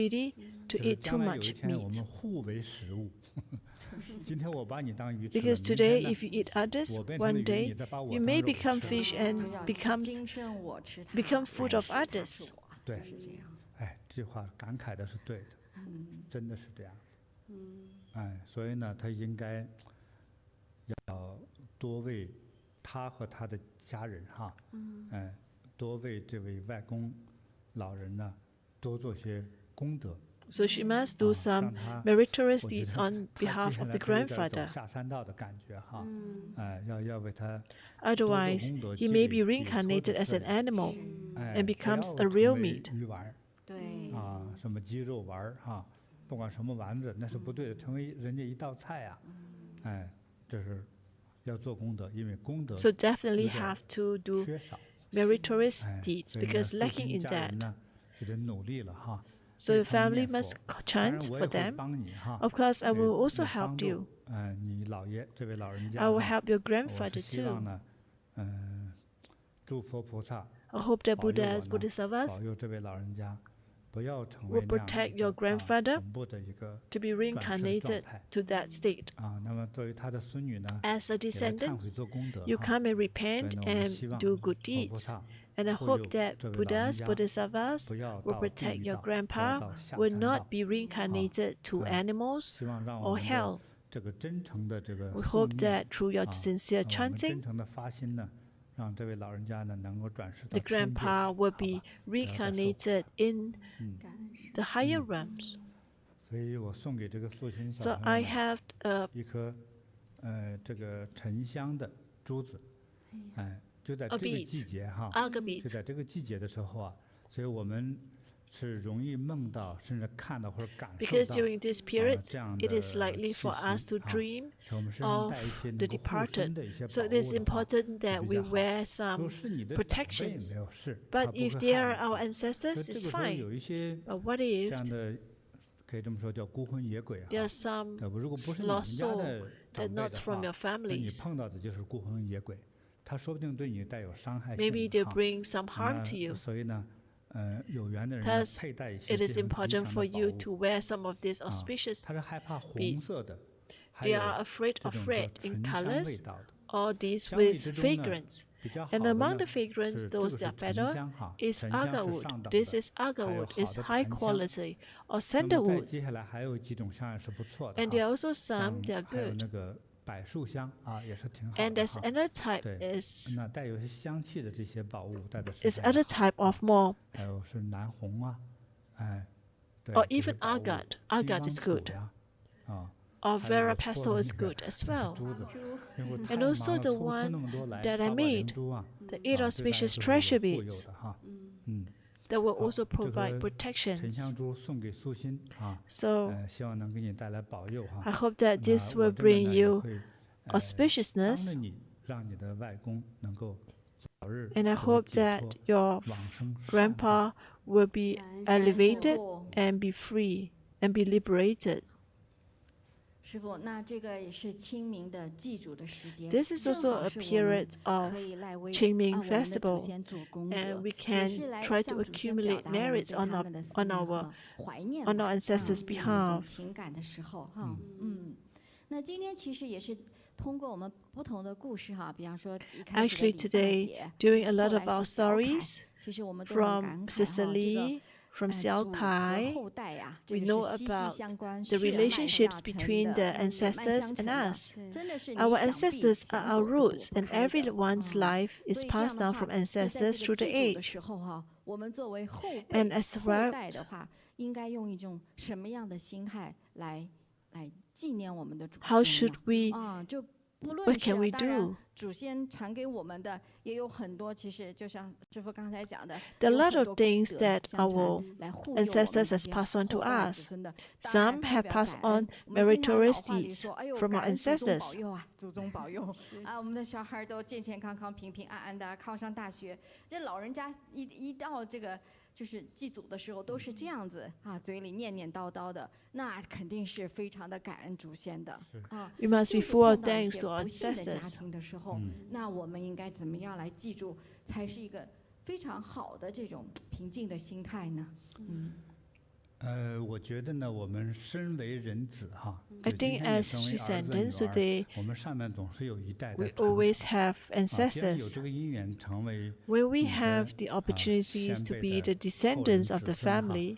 B: greedy to
A: 就是
B: eat too
A: 将来有一
B: much
A: 天我
B: meat.
A: 们互为食物。今天我把你当鱼吃了，
B: Because
A: 明
B: today,
A: 天呢
B: if you eat others,
A: 我变成了
B: one
A: 鱼，
B: day
A: 你再把我
B: you
A: 当
B: may
A: 肉
B: become
A: 吃。
B: fish and
C: 要
B: becomes
C: 今生我吃它
B: become food
C: 来
B: of
C: 世它
B: others.
C: 是我
A: 对
C: 就是这样。
A: 哎，这句话感慨的是对的，真的是这样子。哎，所以呢，他应该要多为他和他的家人哈，多为这位外公老人呢多做些功德。
B: So she must do some meritorious deeds on
A: 他
B: behalf
A: 接下
B: of
A: 来
B: the
A: 他有点走
B: grandfather.
A: 下三道的感觉哈，要为他
B: Otherwise, he may be reincarnated as an animal and becomes a real meat.
A: 鱼丸
D: 对
A: 啊，什么鸡肉丸儿哈，不管什么丸子，那是不对的，成为人家一道菜啊，这是要做功德，因为功德
B: So definitely have to do
A: 缺少，
B: meritorious deeds
A: 所以呢
B: because
A: 父
B: lacking
A: 亲
B: in
A: 家人
B: that.
A: 呢就得努力了哈。
B: So
A: 为
B: the
A: 他们
B: family
A: 念
B: must
A: 佛，当
B: chant
A: 然我
B: for
A: 也会
B: them.
A: 帮你哈。
B: Of course, I will also
A: 也
B: help
A: 帮助
B: you.
A: 你姥爷这位老人家
B: I will
A: 哈，
B: help your
A: 我是
B: grandfather
A: 希望
B: too.
A: 呢，诸佛菩萨
B: I hope that
A: 保佑我
B: Buddhas,
A: 呢，
B: Bodhisattvas
A: 保佑这位老人家不要成
B: will
A: 为那样
B: protect
A: 一
B: your
A: 个
B: grandfather
A: 恐怖的一个
B: to be
A: 转世的状
B: reincarnated
A: 态
B: to that state.
A: 啊。那么作为他的孙女呢，
B: As a
A: 也来忏
B: descendant,
A: 悔做功德
B: you
A: 哈。
B: come and
A: 所以
B: repent
A: 呢，我们希
B: and
A: 望
B: do good
A: 佛菩
B: deeds.
A: 萨
B: And I
A: 护
B: hope
A: 佑
B: that
A: 这位老人
B: Buddhas,
A: 家
B: Bodhisattvas
A: 不要
B: will
A: 到地
B: protect
A: 狱
B: your
A: 道，不要
B: grandpa,
A: 到下
B: will
A: 三
B: not
A: 道。
B: be reincarnated to animals
A: 希望让我
B: or
A: 们的
B: hell.
A: 这个真诚的这个
B: We
A: 诵
B: hope
A: 念
B: that through your
A: 啊，
B: sincere
A: 我们真
B: chanting,
A: 诚的发心呢，让这位老人家呢能够转世到
B: the
A: 天界去，
B: grandpa
A: 好
B: will
A: 吧？
B: be
A: 不要再受苦。
B: reincarnated in
D: 感恩师
B: the higher realms.
A: 所以我送给这个素心小
B: So
A: 朋
B: I
A: 友呢
B: have a
A: 一颗这个沉香的珠子，就在
B: A
A: 这个
B: bead
A: 季节哈，
B: alga
A: 就
B: beads.
A: 在这个季节的时候啊，所以我们是容易梦到，甚至看到或者感受
B: Because
A: 到
B: during this period,
A: 这样
B: it
A: 的
B: is likely
A: 气
B: for us
A: 息
B: to
A: 啊，
B: dream
A: 所以我们身上
B: of
A: 带一些
B: the
A: 能够护身
B: departed.
A: 的一些
B: So
A: 宝
B: it is
A: 物的话，
B: important
A: 就
B: that
A: 比
B: we
A: 较好。
B: wear
A: 如果
B: some
A: 是你的长辈
B: protections.
A: 没有事，
B: But
A: 他不
B: if
A: 会
B: they
A: 害
B: are
A: 你
B: our
A: 啊。
B: ancestors,
A: 所以
B: it's
A: 这个时候
B: fine.
A: 有一些
B: But what
A: 这
B: if
A: 样的，可以这么说叫孤魂野鬼
B: there
A: 哈
B: are。some
A: 对不？如果不是你们
B: lost
A: 家
B: soul
A: 的
B: that
A: 长辈
B: not
A: 的
B: from
A: 话，
B: your
A: 那你
B: families?
A: 碰到的就是孤魂野鬼，他说不定对你带有伤害
B: Maybe
A: 性
B: they
A: 的哈。
B: bring some harm to
A: 那
B: you.
A: 所以呢，有缘的人呢
B: Thus,
A: 佩戴一些
B: it
A: 这
B: is
A: 种吉
B: important
A: 祥
B: for
A: 的宝
B: you
A: 物
B: to wear some of these
A: 啊。
B: auspicious
A: 他是害怕红
B: beads.
A: 色的，还
B: They
A: 有
B: are afraid
A: 这
B: of
A: 种叫
B: red in
A: 醇香味
B: colors
A: 道的。
B: or these
A: 香味
B: with
A: 之中呢，
B: fragrance.
A: 比较好
B: And
A: 的
B: among
A: 呢
B: the fragrance,
A: 是这
B: those
A: 个
B: that
A: 是
B: are
A: 沉
B: better
A: 香哈，
B: is
A: 沉香
B: agar
A: 是
B: wood.
A: 上等
B: This
A: 的，
B: is agar
A: 还有
B: wood,
A: 好
B: is
A: 的
B: high
A: 檀香。
B: quality, or
A: 那
B: sandalwood.
A: 么再接下来还有几种香也是不错的
B: And
A: 哈，
B: there are also some
A: 像
B: that are
A: 还有
B: good.
A: 那个柏树香啊，也是挺好
B: And
A: 的
B: there's
A: 哈。
B: another type
A: 对，
B: is
A: 那带有一些香气的这些宝物带在身
B: is
A: 上也
B: other
A: 好
B: type of
A: 啊。
B: more
A: 还有是南红啊，对，
B: or
A: 这些
B: even
A: 宝物，
B: agate.
A: 金
B: Agate
A: 刚
B: is
A: 杵
B: good.
A: 呀，啊，
B: Or
A: 还有
B: Vera
A: 我
B: Pesto
A: 做的
B: is
A: 那个
B: good as
A: 这个
B: well.
A: 珠子，
D: 珠
A: 因为我
B: And
A: 太
B: also
A: 忙了，
B: the
A: 抽出那
B: one
A: 么多来，
B: that I
A: 800连
B: made,
A: 珠啊，
B: the 8
A: 对大家
B: auspicious
A: 都是有
B: treasure
A: 护佑
B: beads
A: 的哈。
B: that will
A: 好，
B: also
A: 这
B: provide
A: 个沉
B: protections.
A: 香珠送给素心啊，
B: So
A: 希望能给你带来保佑哈。
B: I hope that
A: 那
B: this
A: 我
B: will
A: 这个
B: bring
A: 呢也
B: you
A: 会帮着
B: auspiciousness,
A: 你，让你的外公能够早日
B: and I
A: 得
B: hope
A: 解
B: that
A: 脱
B: your
A: 往生善道。
B: grandpa will be
D: 感恩师
B: elevated
D: 傅。
B: and be free and be liberated.
C: 师傅，那这个也是清明的祭祖的时节，
B: This is
C: 正
B: also
C: 好
B: a
C: 是我们
B: period of
C: 可以来为
B: Qingming
C: 我们的祖
B: Festival,
C: 先做功德，
B: and we
C: 也
B: can
C: 是来
B: try
C: 向
B: to
C: 祖先表
B: accumulate
C: 达我们
B: merits
C: 对
B: on
C: 他
B: our
C: 们的思
B: on
C: 念
B: our
C: 和怀念
B: on
C: 吧
B: our ancestors'
C: 这种
B: behalf.
C: 情感的时候哈，那今天其实也是通过我们不同的故事哈，比方说一开始的
B: Actually,
C: 李大
B: today,
C: 姐，
B: doing a
C: 后
B: lot
C: 来
B: of our
C: 是小凯，
B: stories
C: 其实我们都很
B: from
C: 感慨
B: Sister
C: 哈，这个
B: Lee, from
C: 祖
B: Xiao
C: 和
B: Kai,
C: 后代呀，这
B: we
C: 个
B: know
C: 是息息
B: about
C: 相关，
B: the
C: 血脉
B: relationships
C: 相承
B: between
C: 的
B: the
C: 血脉
B: ancestors
C: 相承
B: and
C: 的
B: us.
C: 真的是你
B: Our
C: 想避
B: ancestors are
C: 想
B: our
C: 躲都躲
B: roots,
C: 不
B: and
C: 开的
B: everyone's life is
C: 所以这
B: passed
C: 样的
B: down
C: 话
B: from
C: 那在
B: ancestors
C: 这
B: through
C: 个
B: the
C: 祭祖的
B: age.
C: 时候哈，我们作为后
B: And
C: 辈
B: as
C: 后
B: well,
C: 代的话，应该用一种什么样的心态来纪念我们的祖
B: How
C: 先
B: should
C: 呢？
B: we,
C: 啊，就不
B: what
C: 论是
B: can we
C: 当然
B: do?
C: 祖先传给我们的也有很多，其实就像师傅刚才讲的，
B: There are
C: 有
B: a lot
C: 很
B: of
C: 多功
B: things
C: 德
B: that
C: 相传
B: our
C: 来护佑我们
B: ancestors
C: 这
B: has
C: 些
B: passed on to
C: 后代
B: us.
C: 子孙的。当
B: Some
C: 然代
B: have
C: 表
B: passed
C: 感恩
B: on
C: 我们经常老
B: meritorious
C: 话里
B: deeds
C: 说，哎呦，
B: from
C: 感
B: our
C: 恩祖宗
B: ancestors.
C: 保佑啊，祖宗保佑啊，我们的小孩都健健康康、平平安安的考上大学。这老人家一到这个就是祭祖的时候，都是这样子啊，嘴里念念叨叨的，那肯定是非常的感恩祖先的啊。
B: We must
C: 就
B: be
C: 是
B: full
C: 碰
B: of
C: 到一
B: thanks
C: 些
B: to our
C: 不幸的家
B: ancestors.
C: 庭的时候，那我们应该怎么样来记住，才是一个非常好的这种平静的心态呢？
A: 我觉得呢，我们身为人子哈，
B: I
A: 就今
B: think
A: 天也
B: as
A: 成为儿子
B: descendants
A: 女儿，
B: today,
A: 我们上面总是有一代
B: we
A: 的传承。
B: always have
A: 既然有
B: ancestors.
A: 这个因缘成为
B: When we
A: 你的
B: have the opportunities
A: 先
B: to
A: 辈
B: be
A: 的
B: the
A: 后人
B: descendants of
A: 子
B: the
A: 孙哈，
B: family,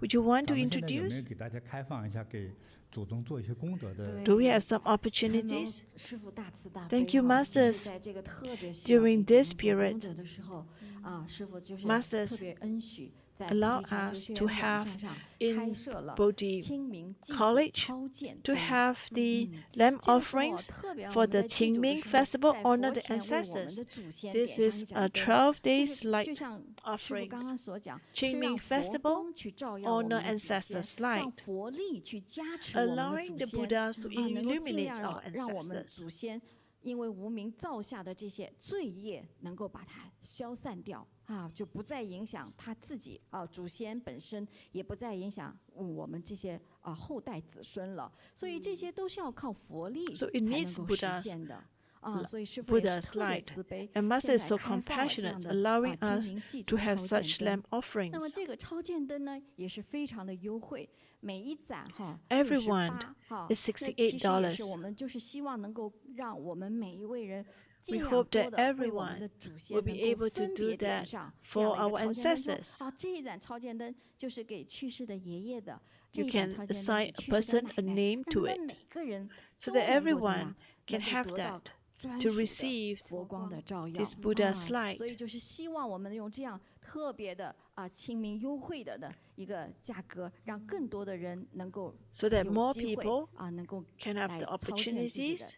B: Would you want to
A: 咱们现在有没有
B: introduce?
A: 给大家开放一下，给祖宗做一些功德的？
B: Do we have some opportunities?
C: 师父大慈大悲
B: Thank you,
C: 哈，
B: masters.
C: 是在这个特别需要
B: During
C: 给
B: this
C: 祖宗做功
B: period,
C: 德的时候啊，师父就是
B: masters
C: 特别恩许
B: allow us to have in Bodhi College to have the lamp offerings for the Qingming Festival, honor the ancestors. This is a 12 days light offerings. Qingming Festival, honor ancestors' light, allowing the Buddhas to illuminate our ancestors.
C: 因为无名造下的这些罪业，能够把它消散掉啊，就不再影响他自己啊，祖先本身也不再影响我们这些后代子孙了。所以这些都是要靠佛力才能够实现的。所以师父也是特别慈悲，
B: and Master is so compassionate, allowing us to have such lamp offerings.
C: 那么这个超荐灯呢，也是非常的优惠，每一盏
B: Every one is $68.
C: 是我们就是希望能够让我们每一位人。
B: We hope that everyone will be able to do that for our ancestors.
C: 这一盏超荐灯就是给去世的爷爷的。
B: You can assign a person a name to it, so that everyone can have that to receive this Buddha's light.
C: 所以就是希望我们用这样特别的亲民优惠的一个价格，让更多的人能够
B: so that more people can have the opportunities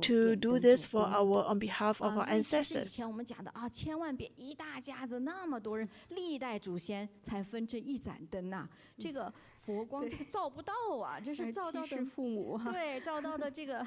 B: to do this for on behalf of our ancestors.
C: 以前我们讲的千万别一大家子那么多人，历代祖先才分这一盏灯呐，这个。 佛光这个照不到啊，这是照到的
D: 父母，
C: 对，照到的这个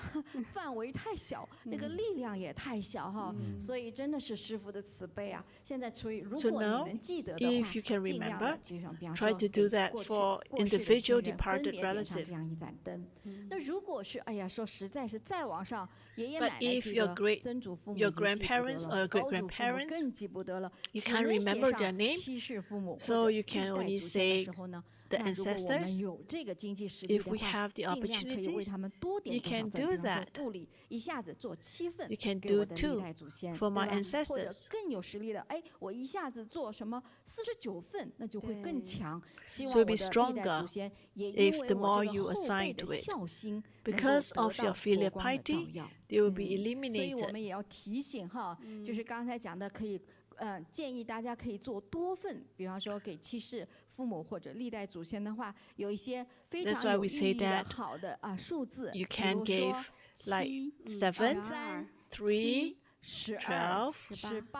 C: 范围太小，那个力量也太小哈，所以真的是师父的慈悲啊。现在所以如果你能记得的话，尽量的就像比方说给过世的亲人分别点上这样一盏灯。那如果是哎呀说实在是再往上，爷爷奶奶这个曾祖父母、
B: your grandparents or great grandparents
C: 更记不得了，
B: you can't remember their name,
C: 七世父母
B: so you can only say the ancestors.
C: 有这个经济实力的话，
B: If we have the
C: 尽量可以为他们多点多少份，比方说物理一下子做7份，
B: you can
C: 给我
B: do
C: 的历
B: 2
C: 代祖先，
B: for my
C: 对吧？
B: ancestors.
C: 或者更有实力的，哎，我一下子做什么49份，那就会更强。希望
B: So
C: 我
B: be
C: 的历代
B: stronger
C: 祖先也因
B: if
C: 为
B: the
C: 我
B: more
C: 这
B: you
C: 个后
B: assign
C: 辈的
B: to it.
C: 孝心，
B: Because
C: 能够
B: of
C: 得
B: your
C: 到
B: filial
C: 佛光的照
B: piety,
C: 耀。
B: they will be
C: 所以我
B: eliminated.
C: 们也要提醒哈，就是刚才讲的，可以建议大家可以做多份，比方说给七世父母或者历代祖先的话，有一些非
B: That's
C: 常
B: why
C: 有
B: we
C: 意
B: say
C: 义的
B: that
C: 好的数字，
B: you
C: 比
B: can
C: 如
B: give
C: 说
B: like 7,
C: 3、
B: 3, 12,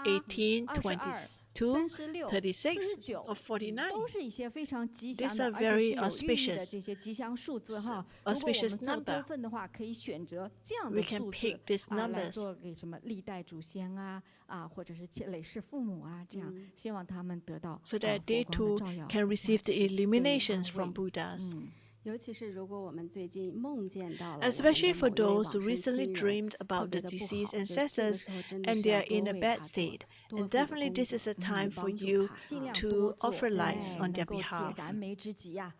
B: 18, 22, 36, or 49.
C: 都是一些非常吉祥
B: These
C: 的，
B: are
C: 而且
B: very
C: 是有寓意的
B: auspicious
C: 这些吉祥数字哈。如果我
B: auspicious
C: 们做
B: number.
C: 多份的话，可以选择这样
B: We
C: 的
B: can
C: 数字
B: pick these
C: 来
B: numbers
C: 做给什么历代祖先或者是累世父母这样，希望他们得到
B: so that
C: 佛
B: they
C: 光
B: too
C: 的照耀
B: can receive the
C: 加持
B: illuminations
C: 对
B: from
C: 安慰
B: Buddhas.
D: 尤其是如果我们最近梦见到了
B: Especially for
D: 我们的某
B: those
D: 一
B: who
D: 位往
B: recently
D: 生亲人
B: dreamed
D: 特
B: about
D: 别
B: the
D: 的不好，
B: deceased
D: 就这个
B: ancestors
D: 时候真的
B: and
D: 是
B: they
D: 要
B: are in
D: 多
B: a
D: 为
B: bad
D: 他做
B: state.
D: 多
B: And
D: 份的
B: definitely
D: 工
B: this
D: 作
B: is a time for
D: 帮助
B: you
D: 他
C: 尽量
B: to
C: 多做
B: offer lights on
C: 能
B: their
C: 够解
B: behalf.
C: 燃眉之急呀。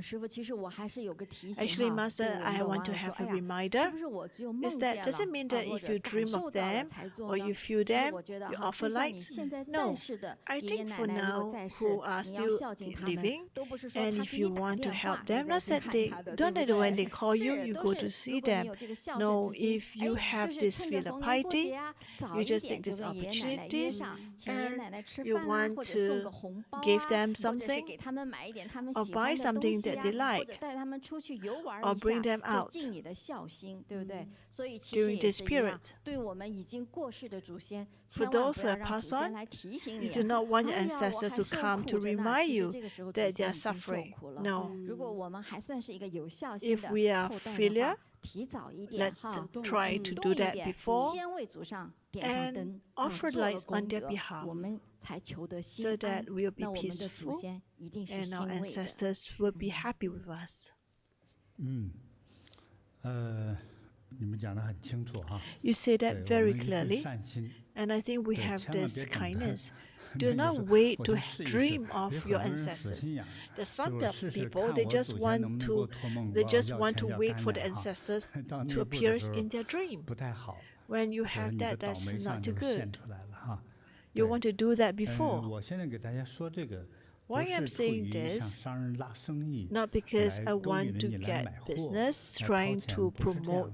C: 师傅，其实我还是有个提醒
B: Actually,
C: 哈，
B: Master,
C: 对我们
B: I
C: 的
B: want
C: 网
B: to
C: 友
B: have
C: 说，
B: a
C: 哎呀，是
B: reminder
C: 不是我只有
B: is
C: 梦
B: that
C: 见了
B: doesn't mean that
C: 或
B: if
C: 者
B: you
C: 感
B: dream
C: 受
B: of
C: 到了
B: them
C: 才做
B: or
C: 呢？
B: you feel
C: 其实
B: them,
C: 我觉得
B: you
C: 哈，
B: offer
C: 就像你
B: lights.
C: 现在
B: No,
C: 在世的
B: I
C: 爷爷
B: think
C: 奶
B: for
C: 奶，如果
B: now
C: 在世，
B: who are
C: 你要
B: still
C: 孝敬他们
B: living,
C: 都不是说
B: and
C: 他
B: if
C: 给你
B: you
C: 打
B: want to
C: 电
B: help
C: 话，
B: them,
C: 你
B: not
C: 再
B: that
C: 去
B: they
C: 看他的，
B: don't
C: 对
B: that
C: 不
B: when
C: 对？
B: they call you,
C: 是，
B: you
C: 都
B: go
C: 是
B: to
C: 如
B: see
C: 果你
B: them.
C: 有这个孝
B: No,
C: 顺之心，
B: if you
C: 哎，
B: have
C: 就是
B: this
C: 趁着
B: filial
C: 逢年过
B: piety,
C: 节早
B: you
C: 一
B: just
C: 点
B: take
C: 就
B: these
C: 跟爷爷奶奶约
B: opportunities
C: 上，请爷爷
B: and
C: 奶奶吃
B: you
C: 饭
B: want
C: 或者送
B: to
C: 个红包
B: give them
C: 或者是
B: something
C: 给他们买一点他们
B: or
C: 喜
B: buy
C: 欢的东
B: something
C: 西
B: that they
C: 或者
B: like
C: 带他们出去游玩
B: or
C: 一
B: bring
C: 下，
B: them
C: 就
B: out
C: 尽你的孝心，对不对？所以其实
B: during
C: 也
B: this
C: 是一样
B: period.
C: 对我们已经过世的祖先，
B: For
C: 千万
B: those
C: 不
B: who
C: 要
B: have
C: 让祖
B: passed
C: 先
B: on,
C: 来提醒
B: you
C: 你
B: do not want your
C: 哎呀，我
B: ancestors
C: 还
B: to
C: 受
B: come
C: 苦
B: to
C: 着呢。
B: remind
C: 其实
B: you
C: 这个时候祖
B: that they
C: 先
B: are
C: 已经受
B: suffering.
C: 苦了。
B: No.
C: 如果我们还算是一个有孝心
B: If
C: 的
B: we are
C: 后代的
B: filial,
C: 话，提早一点
B: let's
C: 哈，
B: try to
C: 主
B: do
C: 动一
B: that
C: 点，
B: before
C: 先为祖上点上
B: and
C: 灯，
B: offer
C: 做了
B: lights
C: 功
B: on their
C: 德，
B: behalf
C: 我们才求得
B: so
C: 心
B: that
C: 安。
B: we'll be
C: 那我们的祖
B: peaceful
C: 先一定是
B: and
C: 欣
B: our
C: 慰的。
B: ancestors will be happy with us.
A: 你们讲得很清楚哈。
B: You say
A: 对，
B: that
A: 我
B: very
A: 们一份
B: clearly,
A: 善心，
B: and I think we
A: 对，
B: have
A: 千万
B: this
A: 别等
B: kindness.
A: 那
B: Do
A: 个
B: not
A: 时候
B: wait
A: 我
B: to
A: 就试一试。
B: dream of
A: 有很
B: your
A: 多人死
B: ancestors.
A: 心眼儿，
B: There's
A: 就
B: some
A: 是
B: of
A: 试试
B: people
A: 看
B: they
A: 我
B: just
A: 祖先
B: want
A: 能不能给我
B: to
A: 托梦，
B: they
A: 我
B: just
A: 要
B: want
A: 钱
B: to
A: 要
B: wait
A: 干
B: for the
A: 粮哈。
B: ancestors
A: 到那
B: to
A: 步的
B: appear
A: 时候
B: in their dream.
A: 不太好，
B: When you
A: 就是
B: have
A: 你的
B: that,
A: 倒
B: that's
A: 霉
B: not
A: 相
B: too
A: 就
B: good.
A: 现出来了哈。
B: You
A: 对
B: want to do that before.
A: 我现在给大家说这个，不
B: Why I'm
A: 是出
B: saying
A: 于向
B: this,
A: 商人拉生意，
B: not because
A: 来
B: I
A: 勾引
B: want to
A: 人家来
B: get
A: 买货，
B: business,
A: 来掏
B: trying
A: 钱，
B: to
A: 不是这样
B: promote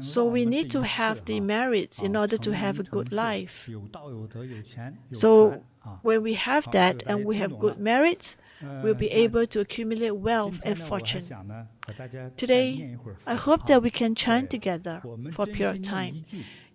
B: So we need to have the merits in order to have a good life. So when we have that and we have good merits, we'll be able to accumulate wealth and fortune. Today, I hope that we can chant together for a period of time.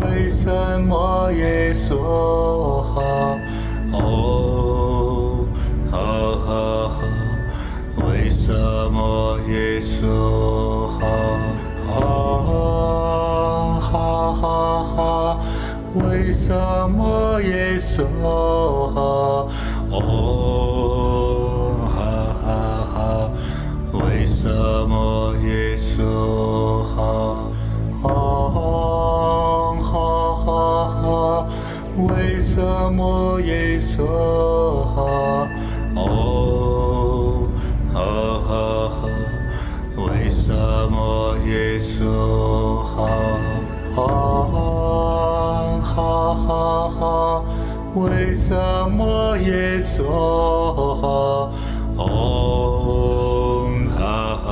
E: 为什么耶梭哈？哦，哈哈哈，为什么耶梭哈？啊，哈哈哈，为什么耶梭哈？哦，哈哈哈，为什么耶梭哈？啊，哈哈哈，为什么耶梭哈？哦，哈哈哈，为什么耶梭哈？啊，哈哈哈，为什么耶梭哈？哦，哈哈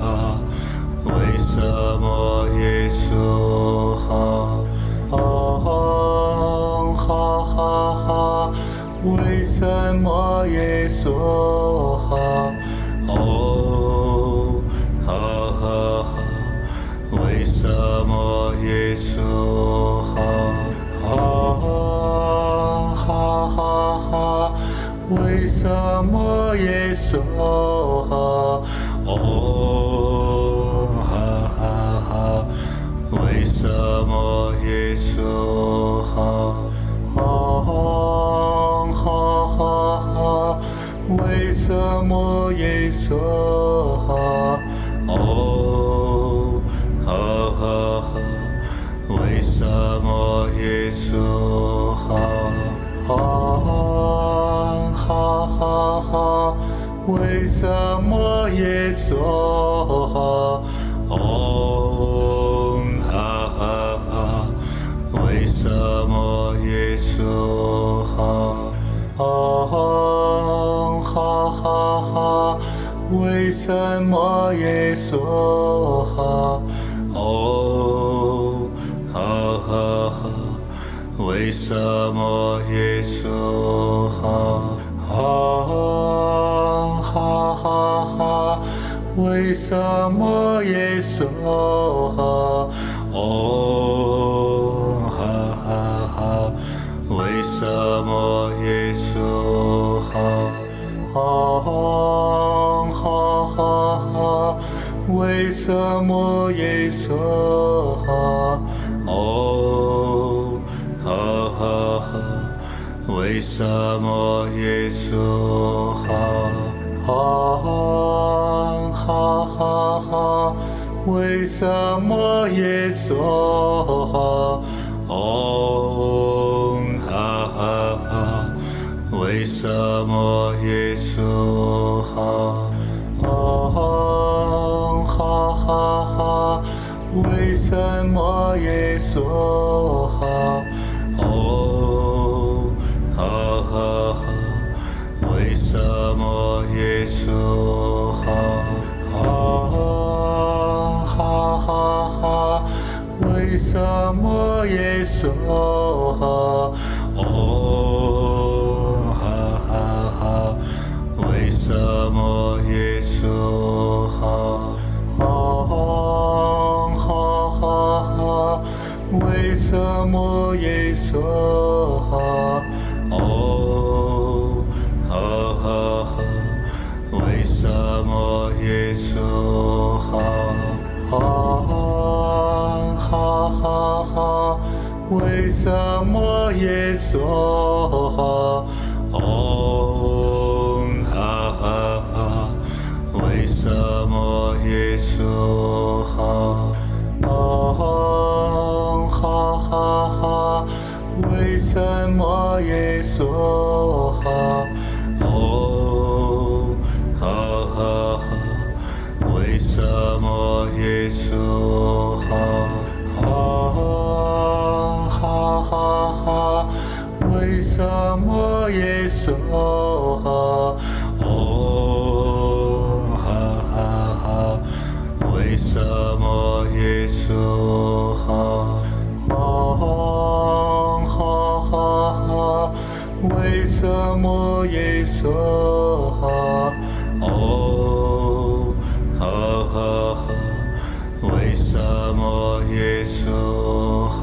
E: 哈，为什么耶梭哈？哦，哈哈哈，为什么耶梭哈？哦，哈哈哈，为什么耶梭哈？啊，哈哈哈，为什么耶梭哈？哦，哈哈哈，为什么耶梭哈？啊，哈哈哈，为什么耶梭哈？哦，哈哈哈，为什么耶梭哈？啊，哈哈哈，为什么耶梭哈？哦，哈哈哈，为什么耶梭哈？啊，哈哈哈，为什么耶梭哈？哦，哈哈哈，为什么耶梭哈？啊，哈哈哈，为什么耶梭哈？哦，哈哈哈，为什么耶梭哈？啊，哈哈哈，为什么耶梭哈？哦，哈哈哈，为什么耶梭哈？啊，哈哈哈，为什么耶梭哈？哦，哈哈哈，为什么耶梭哈？啊，哈哈哈，为什么耶梭哈？哦，哈哈哈，为什么耶梭哈？啊，哈哈哈，为什么耶梭哈？哦，哈哈哈，为什么耶梭哈？啊，哈哈哈，为什么耶梭哈？哦，哈哈哈，为什么耶梭哈？啊，哈哈哈，为什么耶梭哈？哦，哈哈哈，为什么耶梭哈？啊，哈哈哈，为什么耶梭哈？哦，哈哈哈，为什么耶梭哈？啊，哈哈哈，为什么耶梭哈？哦，哈哈哈，为什么耶梭哈？啊，哈哈哈，为什么耶梭哈？哦，哈哈哈，为什么耶梭哈？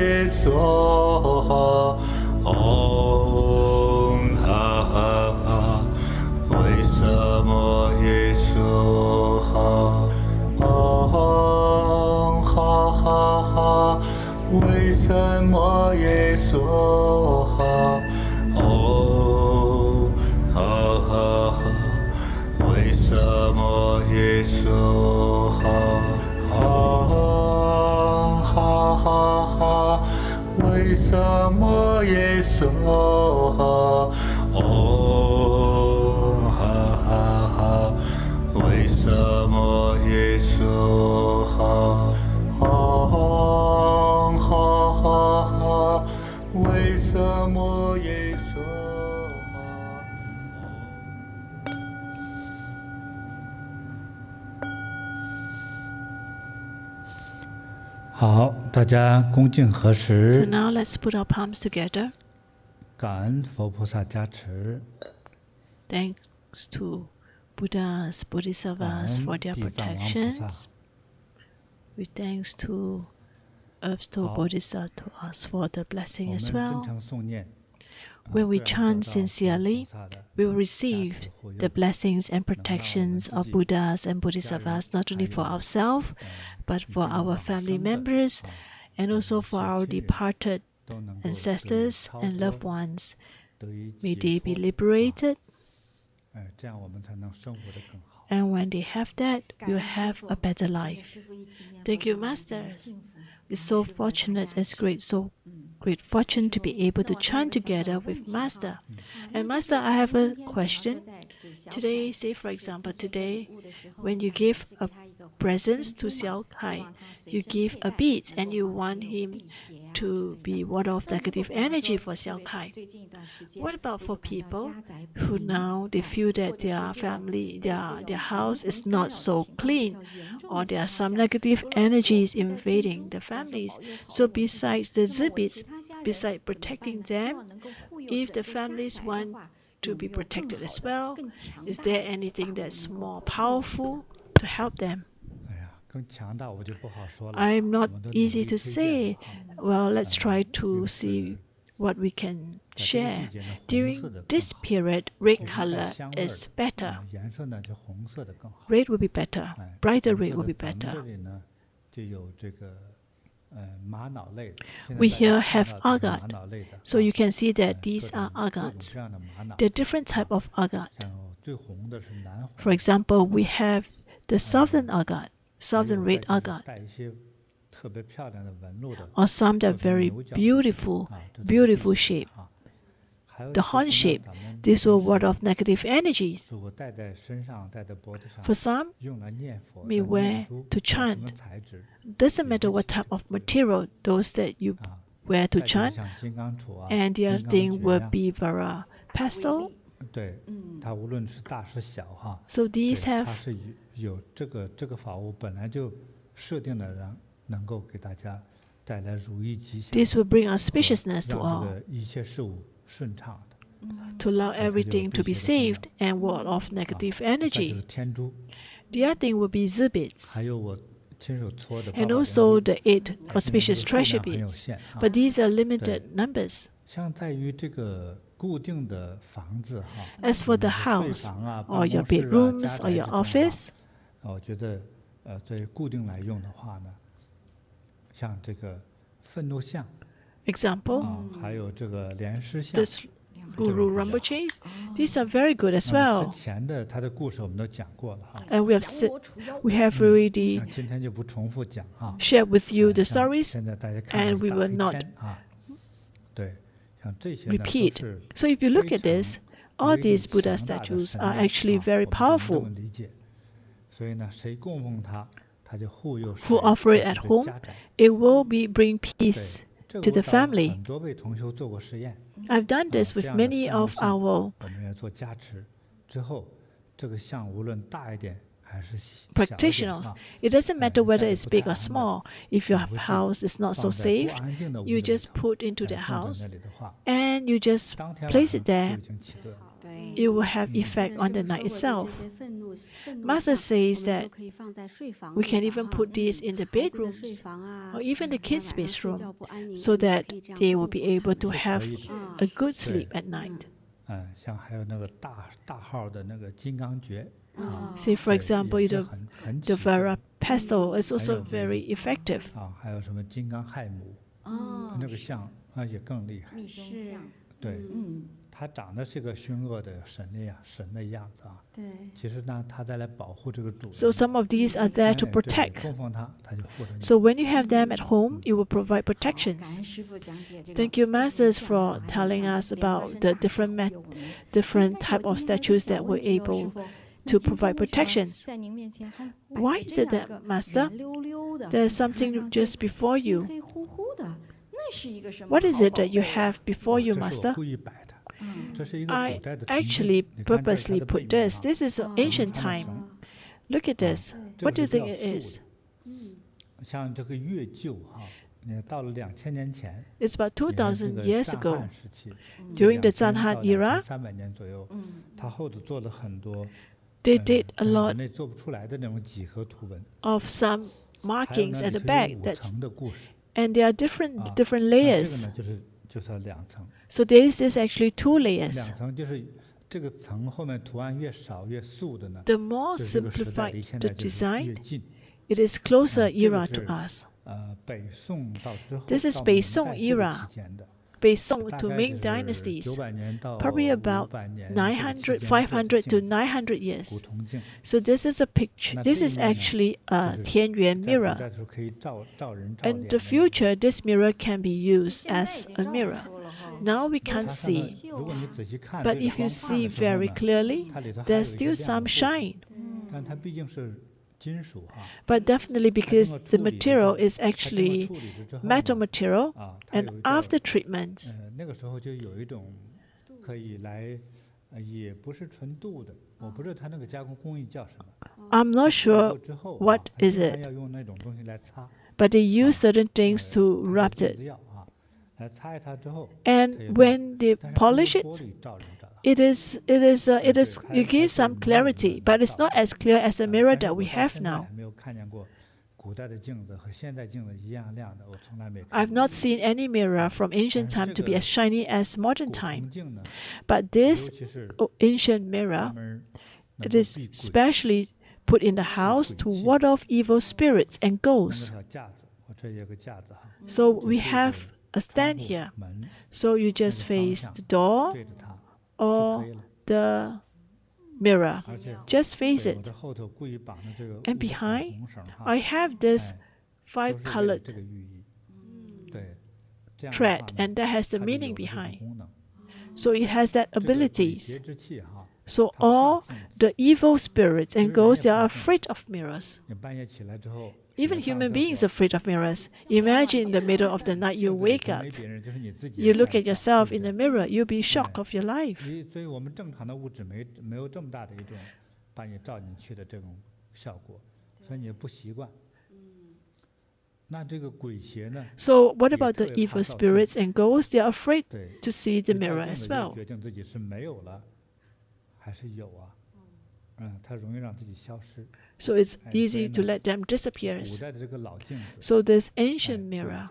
E: 耶娑哈，唵哈哈哈，为萨摩耶娑哈，唵哈哈哈，为萨摩耶娑哈，唵哈哈哈，为萨摩耶娑哈，唵哈哈哈，为萨摩耶娑哈，唵哈哈哈，为萨摩耶娑哈，唵哈哈哈，为萨摩耶娑哈。
A: 好，大家恭敬合
B: So
A: 十，
B: now let's put our palms together.
A: 感恩佛菩萨加持，
B: Thanks to Buddhas,
A: 感
B: Bodhisattvas
A: 恩
B: for their
A: 地藏王菩萨
B: protections. With thanks to Earthstool
A: 好
B: Bodhisattvas for the
A: 我
B: blessing
A: 们
B: as
A: 真
B: well.
A: 诚诵念，
B: When we
A: 自然
B: chant
A: 得到佛
B: sincerely,
A: 菩萨的
B: we will
A: 加
B: receive
A: 持护
B: the
A: 佑。
B: blessings and protections of
A: 自己
B: Buddhas and Bodhisattvas, not only for
A: 还有
B: ourselves, but
A: 已
B: for
A: 经
B: our
A: 往
B: family
A: 生的
B: members,
A: 啊
B: and also
A: 一
B: for
A: 切
B: our
A: 亲人
B: departed
A: 都能够得以
B: ancestors
A: 超
B: and
A: 脱
B: loved ones.
A: 得以
B: May
A: 解
B: they be
A: 脱
B: liberated,
A: 这样我们才能生活得更好。
B: and when they have that,
C: 感
B: we'll
C: 恩师
B: have
C: 父
B: a better
C: 跟着
B: life.
C: 师父一起念
B: Thank
C: 佛
B: you,
C: 法，我们
B: Masters.
C: 幸福。
B: It's
C: 感
B: so
C: 恩师父的
B: fortunate
C: 加
B: and
C: 持。
B: great, so great fortune to be able to chant together with Master. And Master, I have a question. Today, say for example, today, when you give a present to Xiao Kai, you give a bead and you want him to be ward off negative energy for Xiao Kai. What about for people who now they feel that their family, their house is not so clean, or there are some negative energies invading the families? So besides the zibits, besides protecting them, if the families want to be protected as well, is there anything that's more powerful to help them?
A: 哎呀，更强大我就不好说了。
B: I'm
A: 我
B: not
A: 们都努
B: easy
A: 力
B: to
A: 推荐
B: say.
A: 哈
B: Well, let's try to
A: 尤
B: see
A: 其
B: what we can
A: 在这个
B: share.
A: 季节呢，红色
B: During
A: 的更
B: this
A: 好。
B: period, red
A: 红带
B: color
A: 香味儿
B: is
A: 的
B: better.
A: 颜色呢就红色的更好。
B: Red will be better.
A: 哎
B: Brighter
A: 红
B: red
A: 色
B: will
A: 的
B: be
A: 咱们这
B: better.
A: 里呢就有这个玛瑙类的。现在
B: We
A: 大家
B: here
A: 看
B: have
A: 到这是
B: agate.
A: 玛瑙类的
B: So
A: 啊
B: you can see
A: 哎
B: that these
A: 各
B: are
A: 种各种
B: agates.
A: 这样的玛瑙。
B: There are different type of agate.
A: 像最红的是南红。
B: For example, we have the southern agate,
A: 还
B: southern
A: 有
B: red
A: 再就是
B: agate,
A: 带一些特别漂亮的纹路的
B: or some that
A: 各种
B: very
A: 牛角
B: beautiful,
A: 啊，这都是
B: beautiful
A: 辟邪
B: shape.
A: 啊。还有
B: The
A: 其
B: horn
A: 实呢
B: shape,
A: 咱们
B: this
A: 平
B: will
A: 时
B: ward off negative energies.
A: 如果戴在身上、戴在脖子上，
B: For some,
A: 用来念佛的
B: may
A: 念
B: wear
A: 珠
B: to
A: 叫什
B: chant.
A: 么材质
B: Doesn't matter what type of material, those that you
A: 啊？
B: wear to
A: 再就是
B: chant,
A: 像金刚杵啊、
B: and the
A: 金
B: other
A: 刚
B: thing
A: 诀
B: will
A: 呀，
B: be very pastel.
A: 对，它无论是大是小哈，
B: So
A: 对
B: these
A: 它
B: have
A: 是有这个法物本来就设定的，让能够给大家带来如意吉祥，
B: this will bring
A: 和
B: auspiciousness to
A: 让这
B: all,
A: 个一切事物顺畅的。
B: to allow
A: 那它就
B: everything to
A: 辟
B: be
A: 邪的
B: saved
A: 功能。
B: and ward off negative
A: 再就
B: energy.
A: 是天珠，
B: The other thing will be zibits,
A: 还有我亲手搓的八
B: and
A: 宝莲
B: also
A: 珠，
B: the 8
A: 现在这
B: auspicious
A: 个数量
B: treasure
A: 很有
B: beads.
A: 限啊。
B: But these are limited numbers.
A: 像在于这个固定的房子哈，
B: As for the
A: 你的睡
B: house,
A: 房啊、
B: or
A: 办
B: your
A: 公室啊、
B: bedrooms,
A: 家
B: or
A: 宅
B: your
A: 之中啊
B: office,
A: 我觉得作为固定来用的话呢，像这个愤怒像
B: example,
A: 啊，还有这个莲师像，
B: this Guru Rinpoches, these are very good as
A: 那么
B: well.
A: 之前的他的故事我们都讲过了哈，
B: And we have
C: 降魔除妖
B: we have already
A: 那今天就不重复讲啊。
B: shared with you the
A: 像
B: stories.
A: 现在大家看
B: and
A: 的
B: we
A: 是大
B: will
A: 黑
B: not
A: 天啊，对，像这些呢都
B: repeat.
A: 是
B: So if you look
A: 非
B: at this,
A: 常
B: all
A: 威力
B: these Buddha
A: 强大的
B: statues
A: 神
B: are
A: 力
B: actually
A: 啊
B: very
A: 我们只能这
B: powerful.
A: 么理解。所以呢，谁供奉它，他就护佑谁，
B: Who offer
A: 或
B: it
A: 是
B: at
A: 对
B: home,
A: 家宅。
B: it will be bring
A: 对
B: peace
A: 这
B: to
A: 个
B: the
A: 我找
B: family.
A: 很多位同修做过实验，
B: I've done
A: 啊
B: this
A: 这
B: with
A: 样的
B: many
A: 愤怒
B: of
A: 像
B: our
A: 我们要做加持之后，这个像无论大一点
B: practitioners. It doesn't matter whether it's big or small. If your house is not so safe, you just put into the house and you just place it there. It will have effect on the night itself. Master says that we can even put these in the bedrooms or even the kids' bedroom so that they will be able to have a good sleep at night. Say, for example, the Vara pestle is also very effective. So some of these are there to protect. So when you have them at home, it will provide protections. Thank you, Masters, for telling us about the different type of statues that were able to provide protections. Why is it that, Master, there's something just before you? What is it that you have before you, Master? I actually purposely put this. This is ancient time. Look at this. What do you think it is? It's about 2,000 years ago. During the Zhanhan era, they did a lot of some markings at the back. And there are different layers. So this is actually 2 layers. The more simplified the design, it is closer era to us. This is Beisong era, Beisong to Ming dynasties, probably about 500 to 900 years. So this is a picture. This is actually a Tianyuan mirror. In the future, this mirror can be used as a mirror. Now we can't see, but if you see very clearly, there's still some shine. But definitely because the material is actually metal material, and after treatment, I'm not sure what is it, but they use certain things to rub it. And when they polish it, it gives some clarity, but it's not as clear as the mirror that we have now. I've not seen any mirror from ancient time to be as shiny as modern time. But this ancient mirror, it is specially put in the house to ward off evil spirits and ghosts. So we have a stand here. So you just face the door or the mirror. Just face it. And behind, I have this 5-colored thread, and that has the meaning behind. So it has that abilities. So all the evil spirits and ghosts, they are afraid of mirrors. Even human beings are afraid of mirrors. Imagine in the middle of the night you wake up. You look at yourself in the mirror, you'll be shocked of your life. So what about the evil spirits and ghosts? They are afraid to see the mirror as well. So it's easy to let them disappear. So this ancient mirror,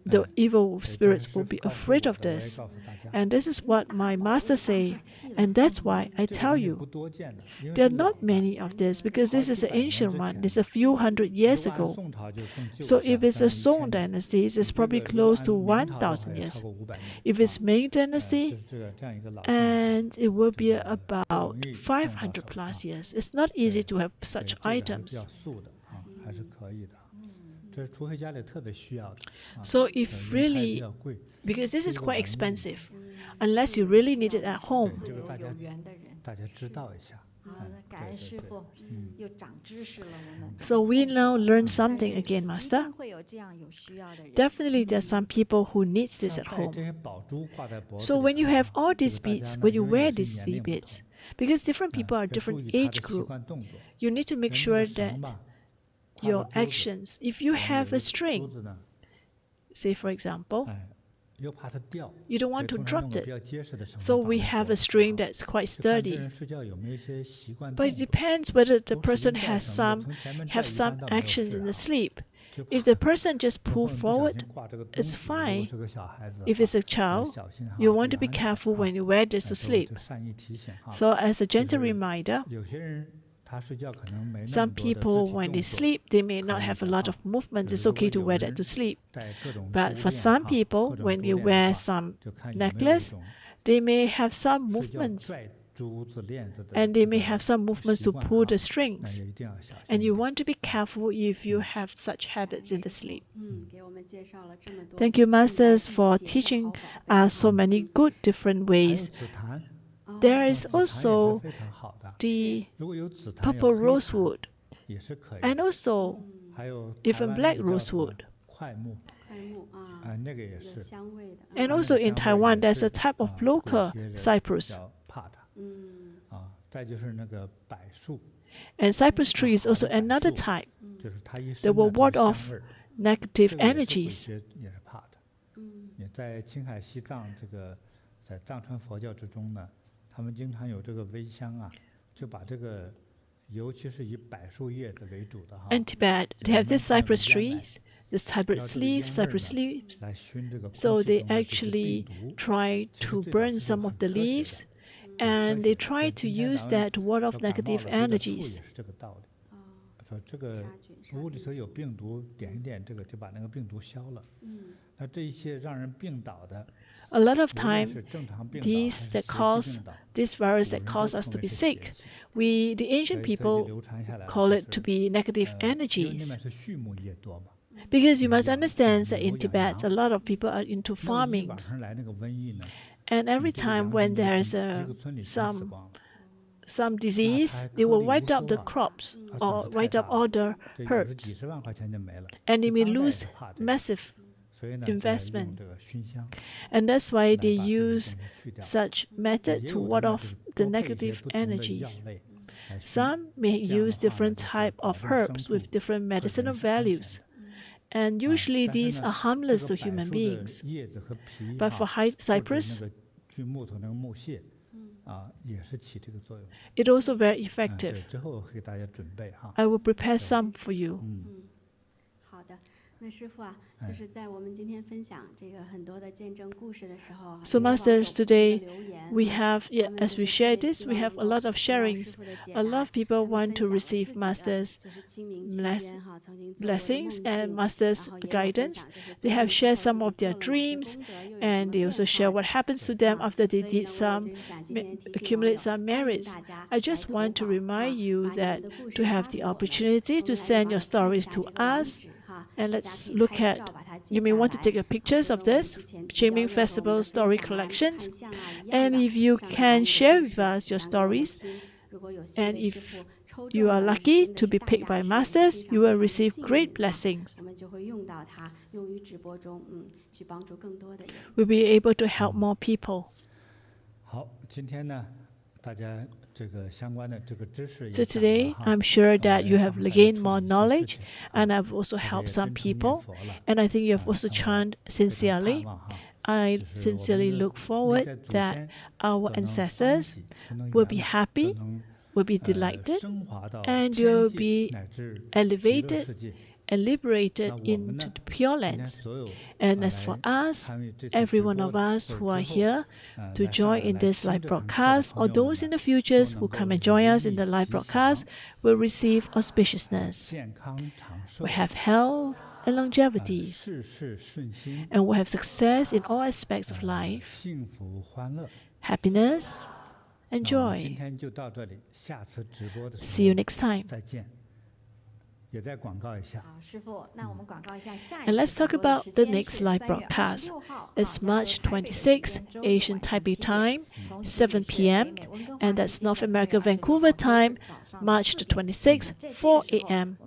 B: the evil spirits will be afraid of this. And this is what my master say. And that's why I tell you, there are not many of this, because this is an ancient one. It's a few hundred years ago. So if it's a Song dynasty, it's probably close to 1,000 years. If it's Ming dynasty, and it will be about 500 plus years. It's not easy to have such items. So if really, because this is quite expensive, unless you really need it at home. So we now learn something again, Master. Definitely there are some people who need this at home. So when you have all these beads, when you wear these beads, Because different people are different age group. You need to make sure that your actions, if you have a string, say for example, you don't want to drop it. So we have a string that's quite sturdy. But it depends whether the person have some actions in the sleep. If the person just pull forward, it's fine. If it's a child, you want to be careful when you wear this to sleep. So as a gentle reminder, some people, when they sleep, they may not have a lot of movements. It's okay to wear that to sleep. But for some people, when they wear some necklace, they may have some movements. And they may have some movements to pull the strings. And you want to be careful if you have such habits in the sleep. Thank you, Masters, for teaching us so many good different ways. There is also the purple rosewood, and also even black rosewood. And also in Taiwan, there's a type of local cypress. And cypress tree is also another type that will ward off negative energies. In Tibet, they have this cypress trees, the cypress leaves. So they actually try to burn some of the leaves, and they try to use that to ward off negative energies. A lot of time, this virus that cause us to be sick, the ancient people call it to be negative energies. Because you must understand that in Tibet, a lot of people are into farming. And every time when there's some disease, they will wipe up the crops or wipe up all the herbs. And they may lose massive investment. And that's why they use such method to ward off the negative energies. Some may use different type of herbs with different medicinal values. And usually these are harmless to human beings. But for cypress, it's also very effective. I will prepare some for you. So Masters, today we have, as we share this, we have a lot of sharings. A lot of people want to receive Master's blessings and Master's guidance. They have shared some of their dreams, and they also share what happens to them after they did accumulate some merits. I just want to remind you that to have the opportunity to send your stories to us. And let's look at, you may want to take pictures of this, Qingming Festival story collections. And if you can share with us your stories, and if you are lucky to be picked by Masters, you will receive great blessings. We'll be able to help more people. So today, I'm sure that you have gained more knowledge, and I've also helped some people, and I think you have also chanted sincerely. I sincerely look forward that our ancestors will be happy, will be delighted, and will be elevated and liberated into the Pure Lands. And as for us, every one of us who are here to join in this live broadcast, or those in the futures who come and join us in the live broadcast, will receive auspiciousness, will have health and longevity, and will have success in all aspects of life, happiness and joy. See you next time. And let's talk about the next live broadcast. It's March 26, Asian Taipei time, 7 p.m. And that's North America, Vancouver time, March the 26th, 4 a.m.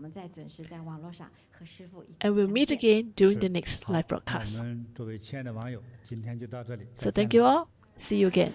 B: And we'll meet again during the next live broadcast. So thank you all. See you again.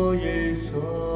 E: 摩耶娑。